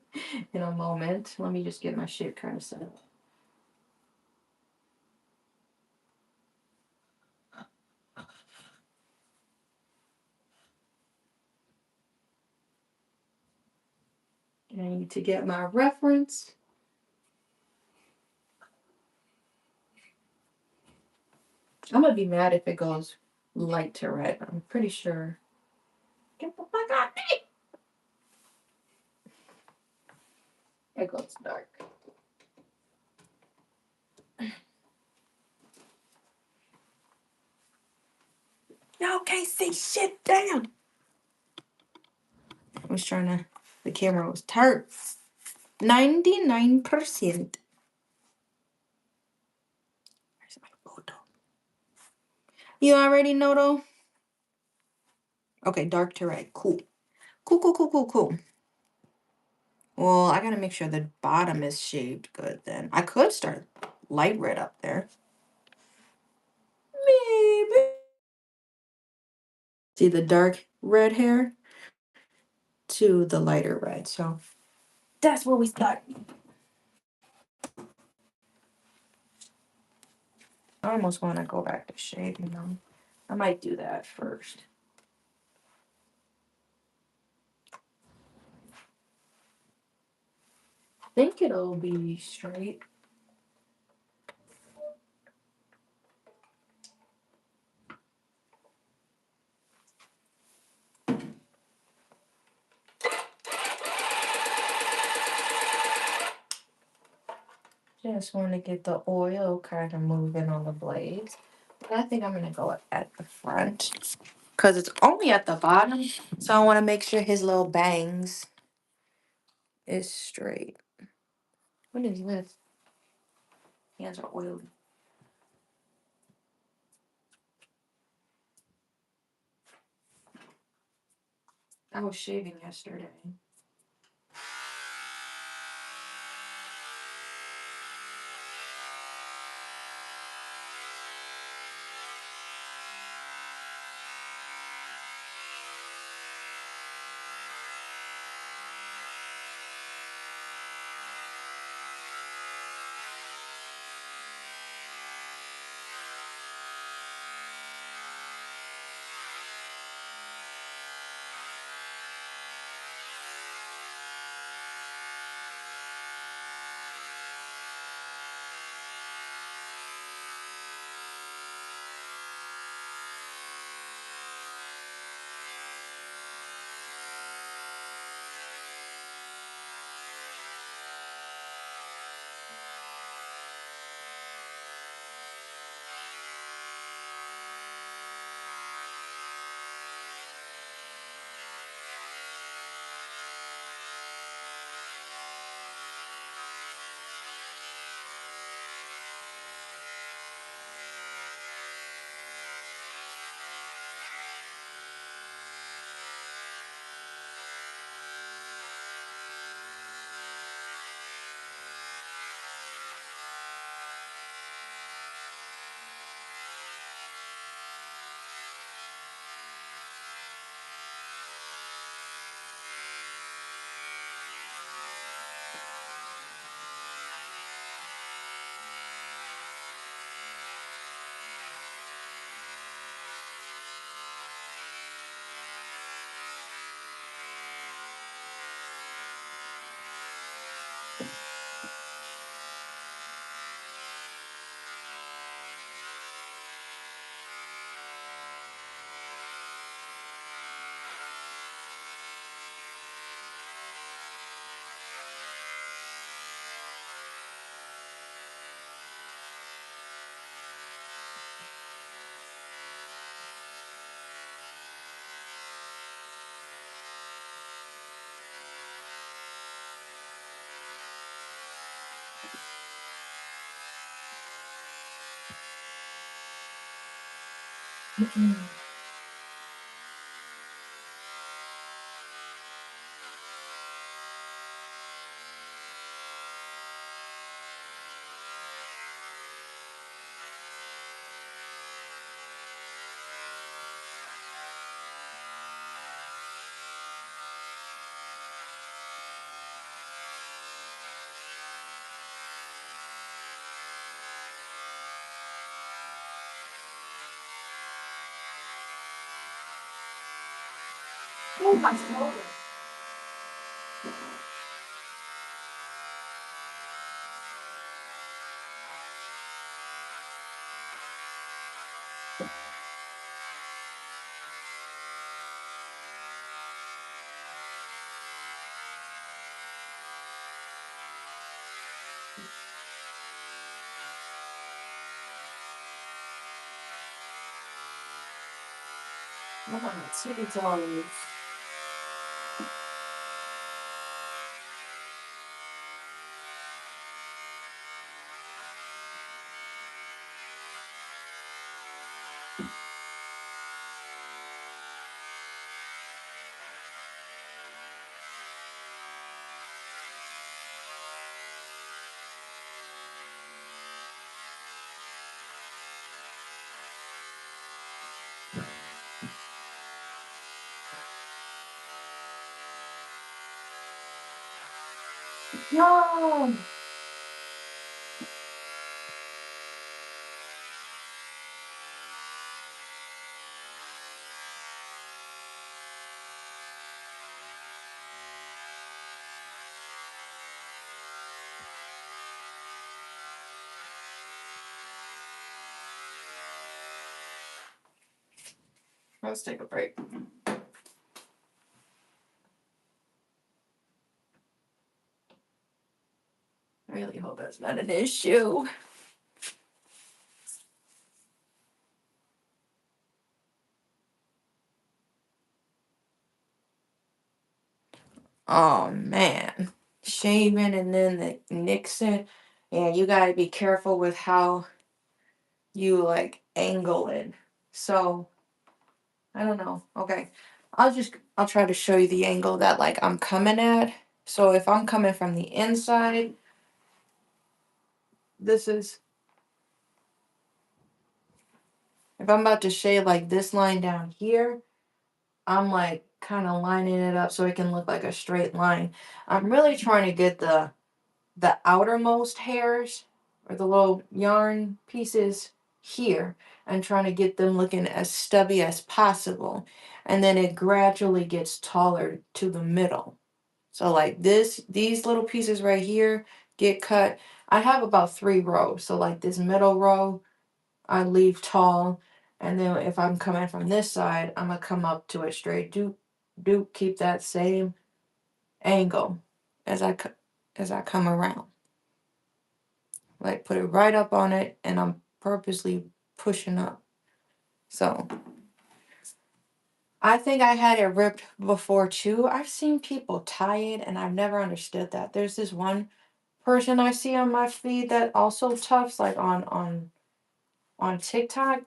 a moment. Let me just get my shit kind of set up. I need to get my reference. I'm gonna be mad if it goes light to red. I'm pretty sure. Get the fuck out of me! It goes dark. Y'all can't see shit. Damn. I was trying to. The camera was turned. 99%. Where's my photo? You already know though. Okay, dark to red. Cool. Cool, cool, cool, cool, cool. Well, I gotta make sure the bottom is shaped good then. I could start light red up there. Maybe. See the dark red hair to the lighter red. So that's what we start. I almost want to go back to shading them. I might do that first. I think it'll be straight. Just want to get the oil kind of moving on the blades. But I think I'm going to go at the front because it's only at the bottom. So I want to make sure his little bangs is straight. What is this? Hands are oily. I was shaving yesterday. Oh my shoulder. Oh, it's on. No. Let's take a break. I really hope that's not an issue. Oh man. Shaving and then the Nixon. Yeah, you gotta be careful with how you like angle it. So I don't know. Okay. I'll try to show you the angle that like I'm coming at. So if I'm coming from the inside, this is if I'm about to shave like this line down here, I'm like kind of lining it up so it can look like a straight line. I'm really trying to get the outermost hairs or the little yarn pieces here and trying to get them looking as stubby as possible. And then it gradually gets taller to the middle. So like these little pieces right here get cut. I have about 3 rows. So like this middle row, I leave tall. And then if I'm coming from this side, I'm gonna come up to it straight. Do keep that same angle as as I come around. Like put it right up on it, and I'm purposely pushing up. So I think I had it ripped before too. I've seen people tie it, and I've never understood that. There's this one person I see on my feed that also tufts like on TikTok,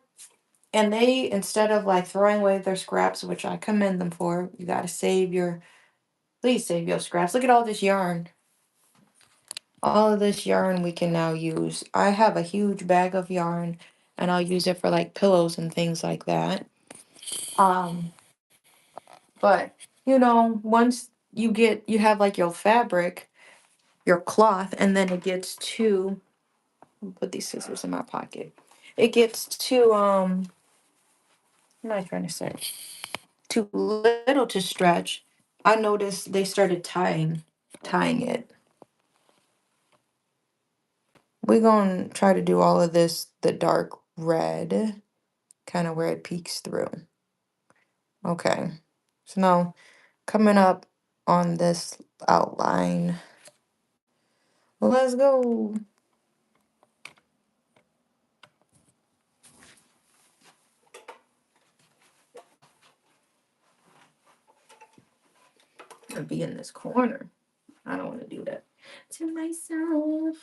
and they instead of like throwing away their scraps, which I commend them for, you got to please save your scraps. Look at all this yarn. All of this yarn we can now use. I have a huge bag of yarn and I'll use it for like pillows and things like that. Um, but once you have like your fabric, your cloth, and then it gets to put these scissors in my pocket. It gets too what am I trying to say? Too little to stretch. I noticed they started tying it. We're gonna try to do all of this the dark red, kind of where it peeks through. Okay. So now coming up on this outline. Let's go. I'm gonna be in this corner. I don't want to do that to myself.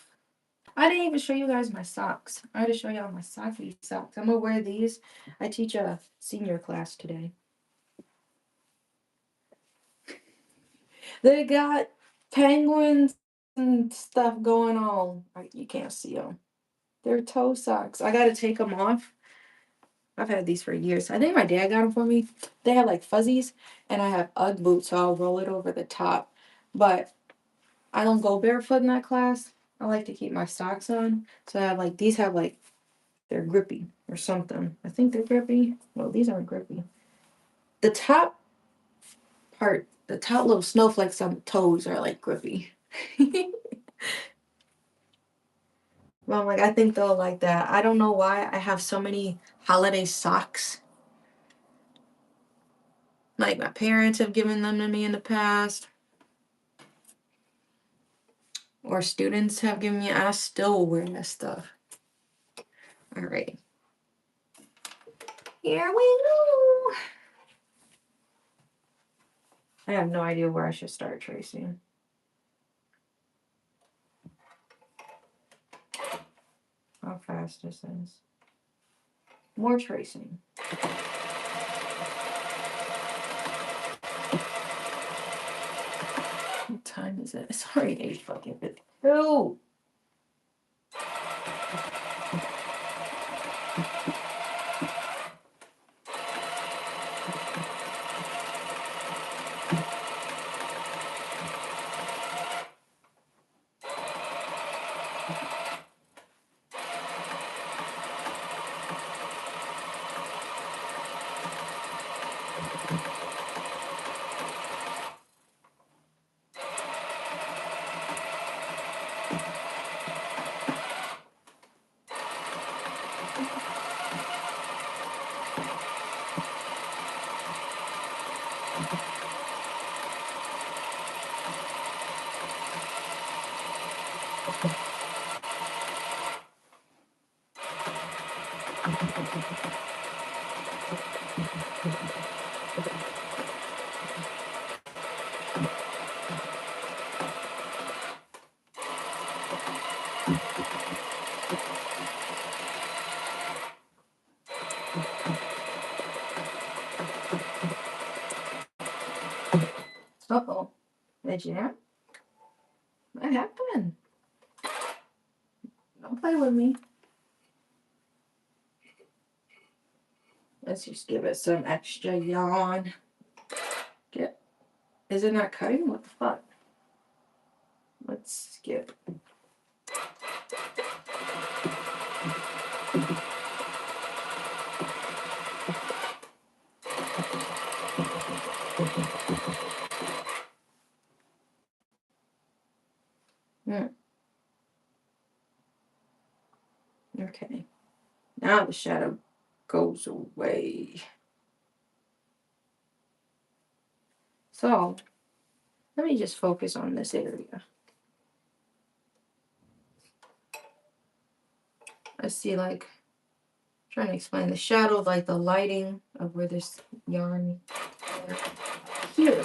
I didn't even show you guys my socks. I had to show y'all my socky socks. I'm gonna wear these. I teach a senior class today. They got penguins and stuff going on. You can't see them. They're toe socks. I gotta take them off. I've had these for years. I think my dad got them for me. They have like fuzzies, and I have UGG boots, so I'll roll it over the top. But I don't go barefoot in that class. I like to keep my socks on. So I have like these have like they're grippy or something. I think they're grippy. Well, these aren't grippy. The top part, the top little snowflakes on the toes are like grippy. Well, I'm like, I think they'll like that. I don't know why I have so many holiday socks. Like my parents have given them to me in the past, or students have given me. I still wear that stuff. All right, here we go. I have no idea where I should start tracing. How fast this is. More tracing. What time is it? It's already 8 fucking 52. Uh-oh. Did you hear? What happened? Don't play with me. Let's just give it some extra yarn. Get. Is it not cutting? What the fuck? Let's skip. Okay. Now the shadow goes away. So, let me just focus on this area. I see, like, trying to explain the shadow, like the lighting of where this yarn here.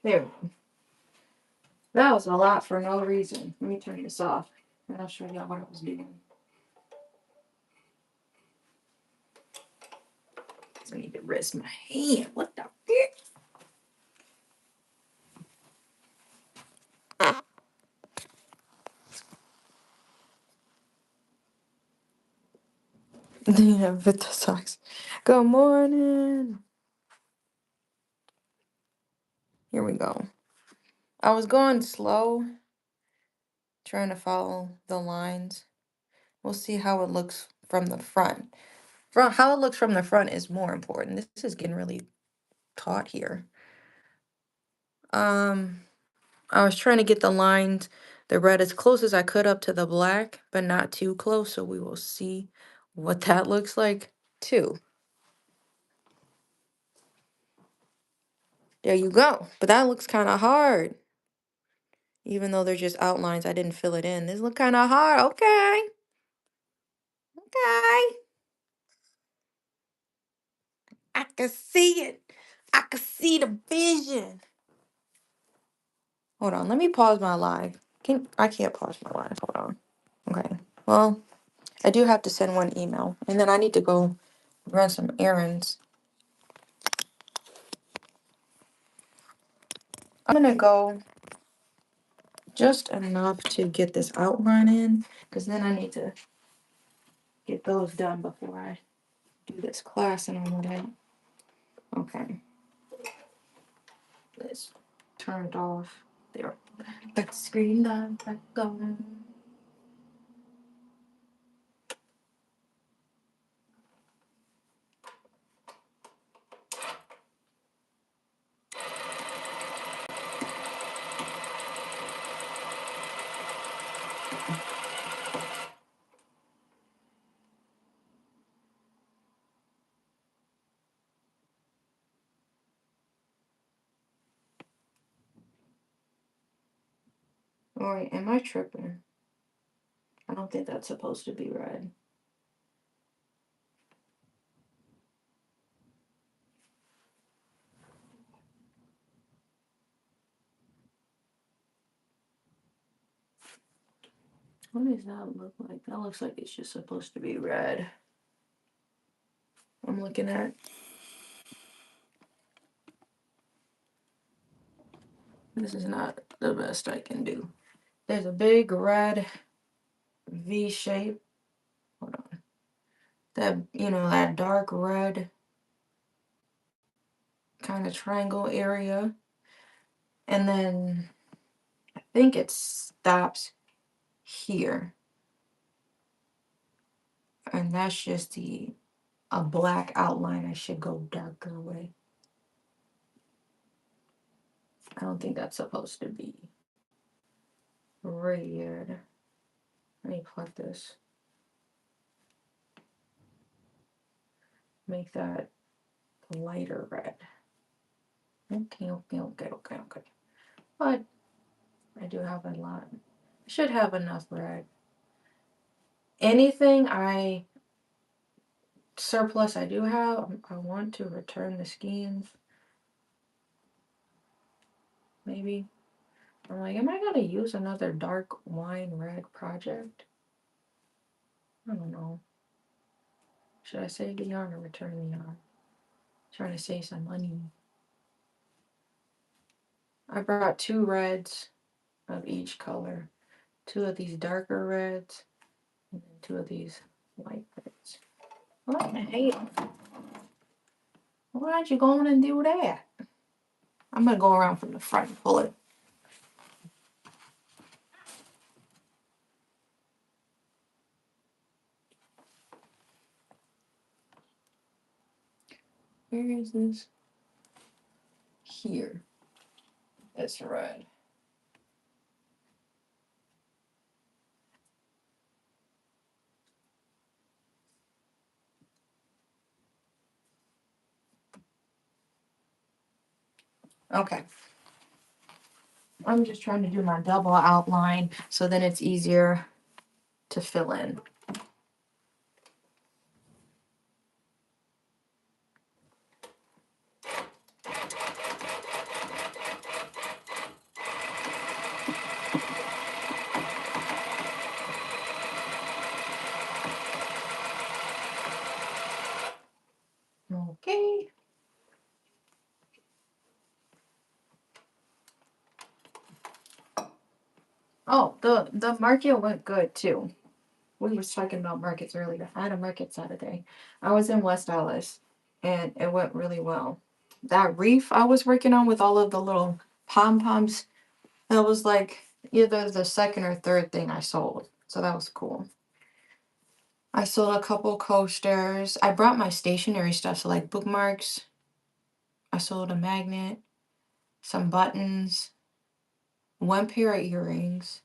There. That was a lot for no reason. Let me turn this off and I'll show y'all what I was doing. I need to rest my hand. What the heck? Yeah, with the socks. Good morning. Here we go. I was going slow, trying to follow the lines. We'll see how it looks from the front. How it looks from the front is more important. This is getting really taut here. I was trying to get the lines, the red as close as I could up to the black, but not too close. So we will see what that looks like too. There you go. But that looks kind of hard. Even though they're just outlines, I didn't fill it in. This look kind of hard. Okay. Okay. I can see it. I can see the vision. Hold on. Let me pause my live. I can't pause my live. Hold on. Okay. Well, I do have to send one email. And then I need to go run some errands. I'm going to go just enough to get this outline in. Because then I need to get those done before I do this class and all of that. Okay. This turned off. There. Back screen down. Back on. Oh, wait, am I tripping? I don't think that's supposed to be red. What does that look like? That looks like it's just supposed to be red. I'm looking at. This is not the best I can do. There's a big red V shape. Hold on. That, that dark red kind of triangle area. And then I think it stops here. And that's just a black outline. I should go darker with. I don't think that's supposed to be red. Let me pluck this. Make that lighter red. Okay. But I do have a lot. I should have enough red. Anything surplus I do have, I want to return the skeins. Maybe. I'm like, am I going to use another dark wine red project? I don't know. Should I save the yarn or return the yarn? Trying to save some money. I brought 2 reds of each color. 2 of these darker reds. And then 2 of these light reds. What the hell? Why'd you go on and do that? I'm going to go around from the front and pull it. Where is this? Here. That's red. Okay. I'm just trying to do my double outline so then it's easier to fill in. Oh, the market went good too. We was talking about markets earlier. I had a market Saturday. I was in West Dallas, and it went really well. That reef I was working on with all of the little pom poms, that was like either the second or third thing I sold. So that was cool. I sold a couple coasters. I brought my stationery stuff, so like bookmarks. I sold a magnet, some buttons, one pair of earrings.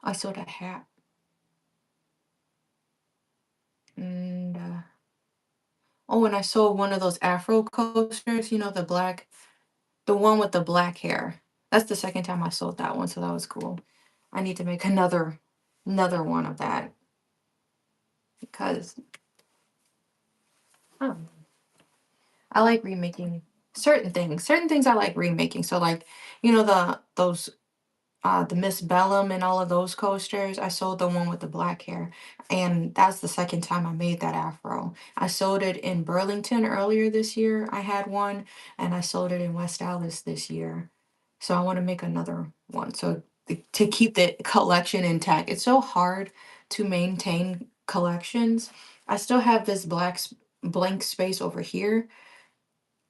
I sold a hat. And oh, and I sold one of those Afro coasters, the one with the black hair. That's the second time I sold that one, so that was cool. I need to make another one of that because um, I like remaking certain things. Certain things I like remaking. So like, the Miss Bellum and all of those coasters. I sold the one with the black hair, and that's the second time I made that afro. I sold it in Burlington earlier this year. I had one, and I sold it in West Dallas this year. So I want to make another one. So to keep the collection intact, it's so hard to maintain collections. I still have this blank space over here,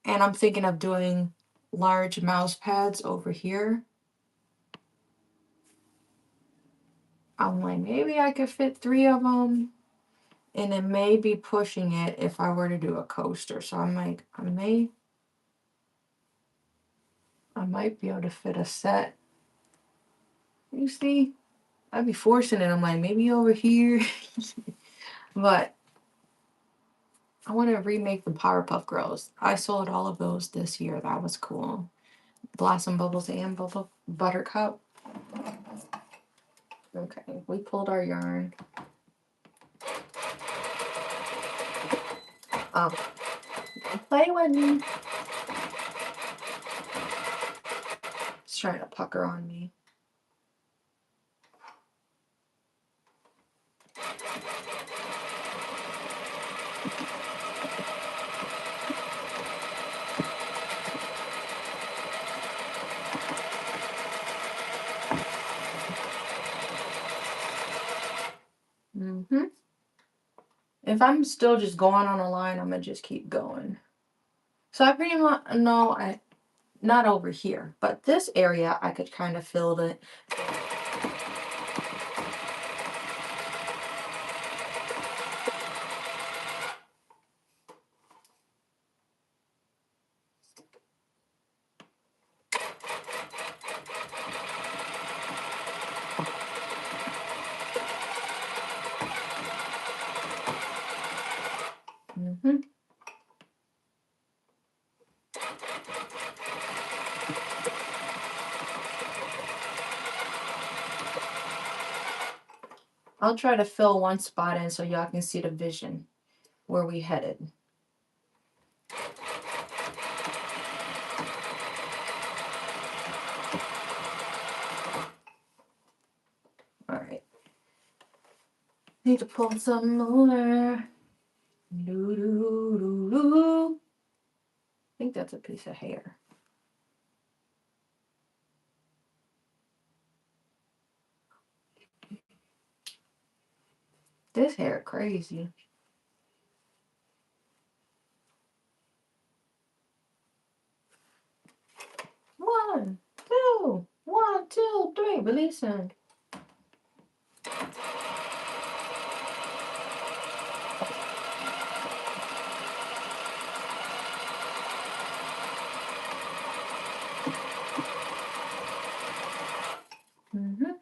and I'm thinking of doing large mouse pads over here. I'm like, maybe I could fit three of them, and it may be pushing it if I were to do a coaster. So I'm like, I might be able to fit a set. You see, I'd be forcing it. I'm like, maybe over here, but I want to remake the Powerpuff Girls. I sold all of those this year. That was cool. Blossom Bubbles and Bubble Buttercup. Okay, we pulled our yarn. Oh, don't play with me. It's trying to pucker on me. Mm-hmm. If I'm still just going on a line, I'm gonna just keep going. So I pretty much know I not over here, but this area I could kind of feel it. Hmm. I'll try to fill one spot in so y'all can see the vision where we headed. All right. Need to pull some more. Doo, doo, doo, doo. I think that's a piece of hair. This hair crazy. One, two, three. Release him. Mm-hmm.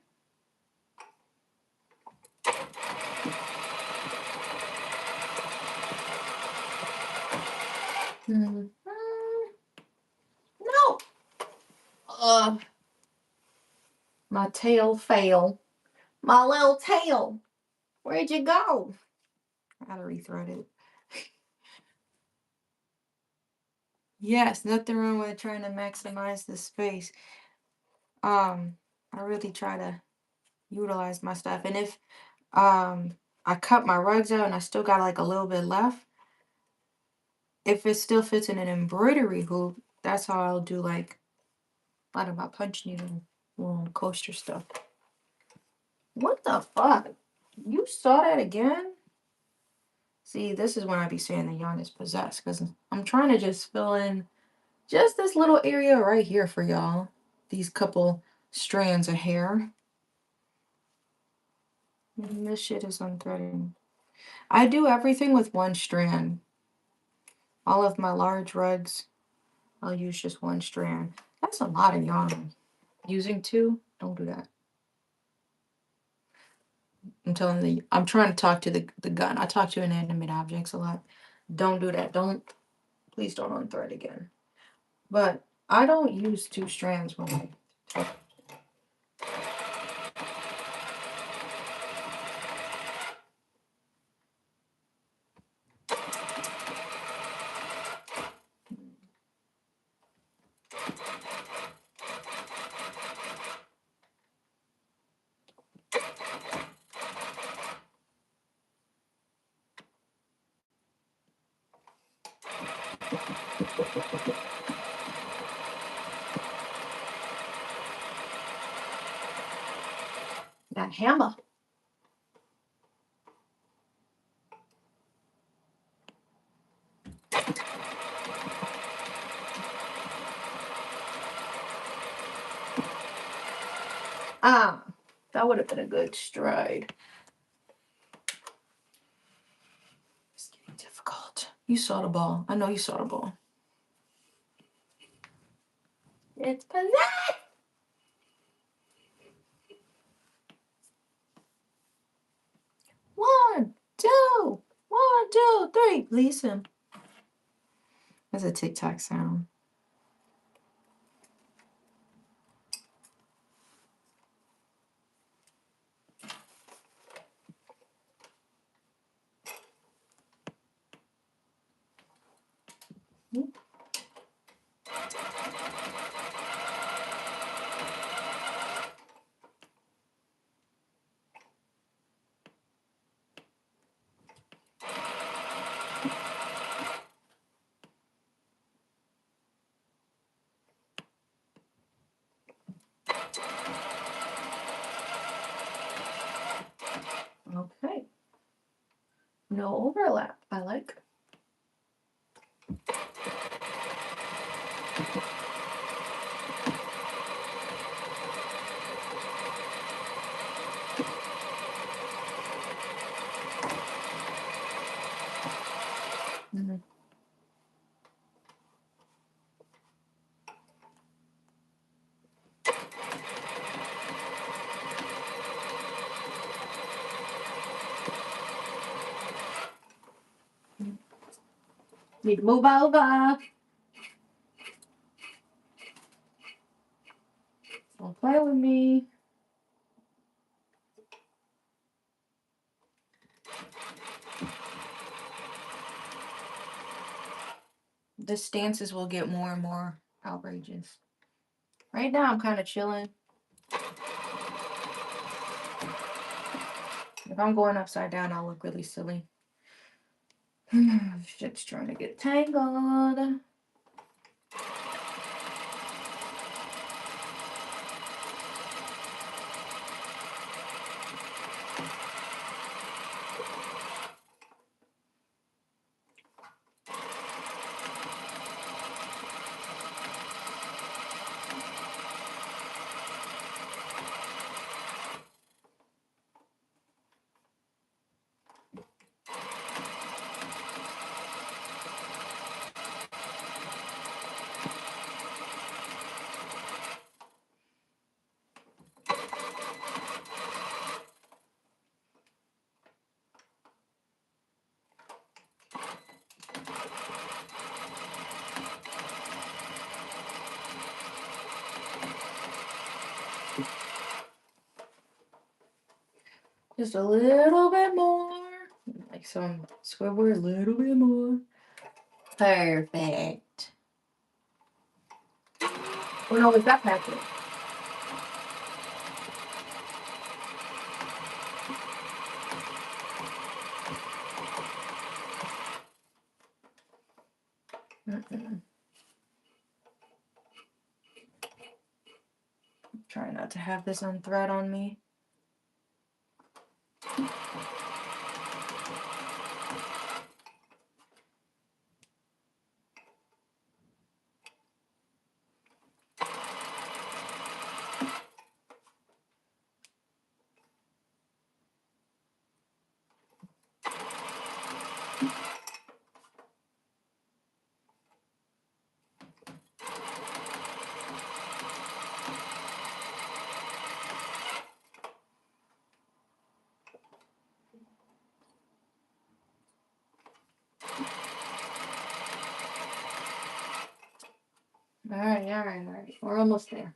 Mm-hmm. No. Uh, my tail fell. My little tail. Where'd you go? I gotta rethread it. Yes, nothing wrong with trying to maximize the space. I really try to utilize my stuff. And if I cut my rugs out and I still got like a little bit left, if it still fits in an embroidery hoop, that's how I'll do like out of my punch needle coaster stuff. What the fuck? You saw that again? See, this is when I be saying the yarn is possessed, because I'm trying to just fill in just this little area right here for y'all. These couple strands of hair. And this shit is unthreading. I do everything with one strand. All of my large rugs, I'll use just one strand. That's a lot of yarn. Using two, don't do that. I'm trying to talk to the gun. I talk to inanimate objects a lot. Don't do that. Please don't unthread again. But I don't use two strands when I talk. That hammer. Ah, that would have been a good stride. It's getting difficult. You saw the ball. I know you saw the ball. It's possessed. One, two, three. Release him. That's a TikTok sound. Okay. No overlap. I like. Mm-hmm. Need to move over. Don't play with me. The stances will get more and more outrageous. Right now, I'm kind of chilling. If I'm going upside down, I'll look really silly. Shit's trying to get tangled. Just a little bit more. Like some squiver, a little bit more. Perfect. Oh no, is that packet? Try not to have this on thread on me. All right. We're almost there.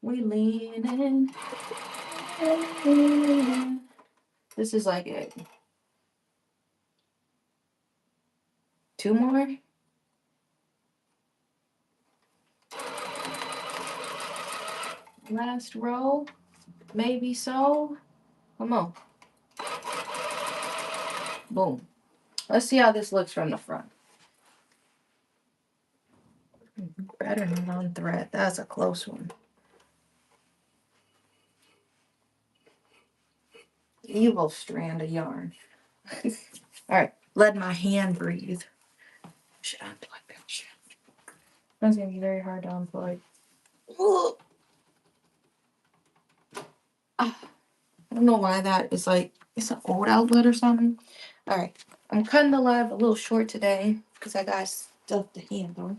We leaning. This is like it. 2 more. Last row. Maybe so. Come on. Boom. Let's see how this looks from the front. Better than on thread. That's a close one. Evil strand of yarn. All right. Let my hand breathe. Should unplug that shit. That's gonna be very hard to unplug. I don't know why that is like, it's an old outlet or something. All right. I'm cutting the live a little short today because I got stuff to handle.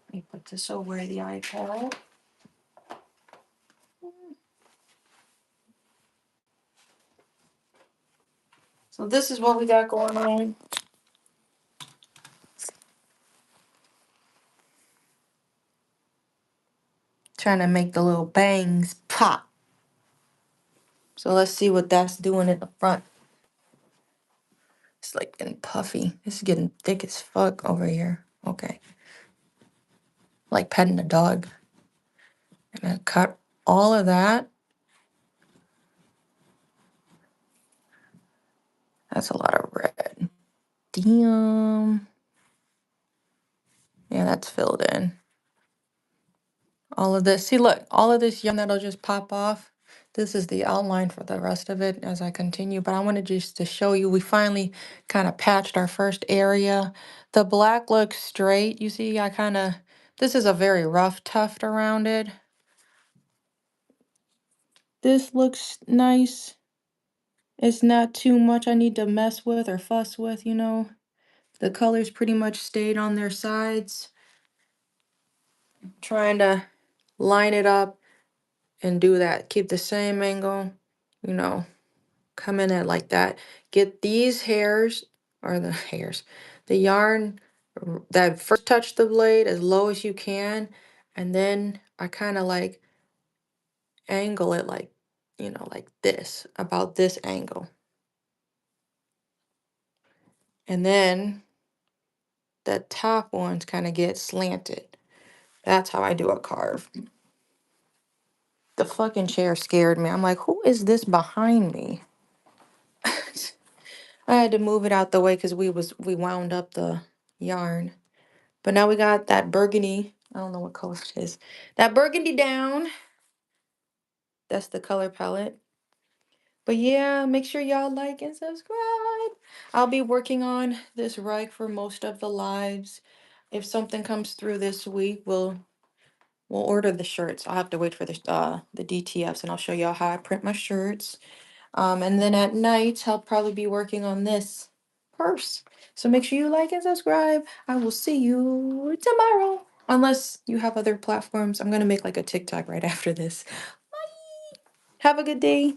Let me put this over the iPad. So this is what we got going on. Trying to make the little bangs pop. So let's see what that's doing in the front. It's like getting puffy. This is getting thick as fuck over here. Okay. Like petting a dog. I'm gonna cut all of that. That's a lot of red. Damn. Yeah, that's filled in. All of this. See, look, all of this yarn that'll just pop off. This is the outline for the rest of it as I continue. But I wanted just to show you, we finally kind of patched our first area. The black looks straight. You see, this is a very rough tuft around it. This looks nice. It's not too much I need to mess with or fuss with, you know. The colors pretty much stayed on their sides. Trying to line it up and do that. Keep the same angle, you know, come in at like that. Get these hairs, or the hairs, the yarn that first touch the blade as low as you can. And then I kind of like angle it like, you know, like this, about this angle. And then the top ones kind of get slanted. That's how I do a carve. The fucking chair scared me. I'm like, who is this behind me? I had to move it out the way because we wound up the yarn. But now we got that burgundy. I don't know what color it is. That burgundy down. That's the color palette. But yeah, make sure y'all like and subscribe. I'll be working on this rug for most of the lives. If something comes through this week, we'll order the shirts. I'll have to wait for the DTFs and I'll show y'all how I print my shirts. And then at night, I'll probably be working on this purse. So make sure you like and subscribe. I will see you tomorrow. Unless you have other platforms. I'm going to make like a TikTok right after this. Bye. Have a good day.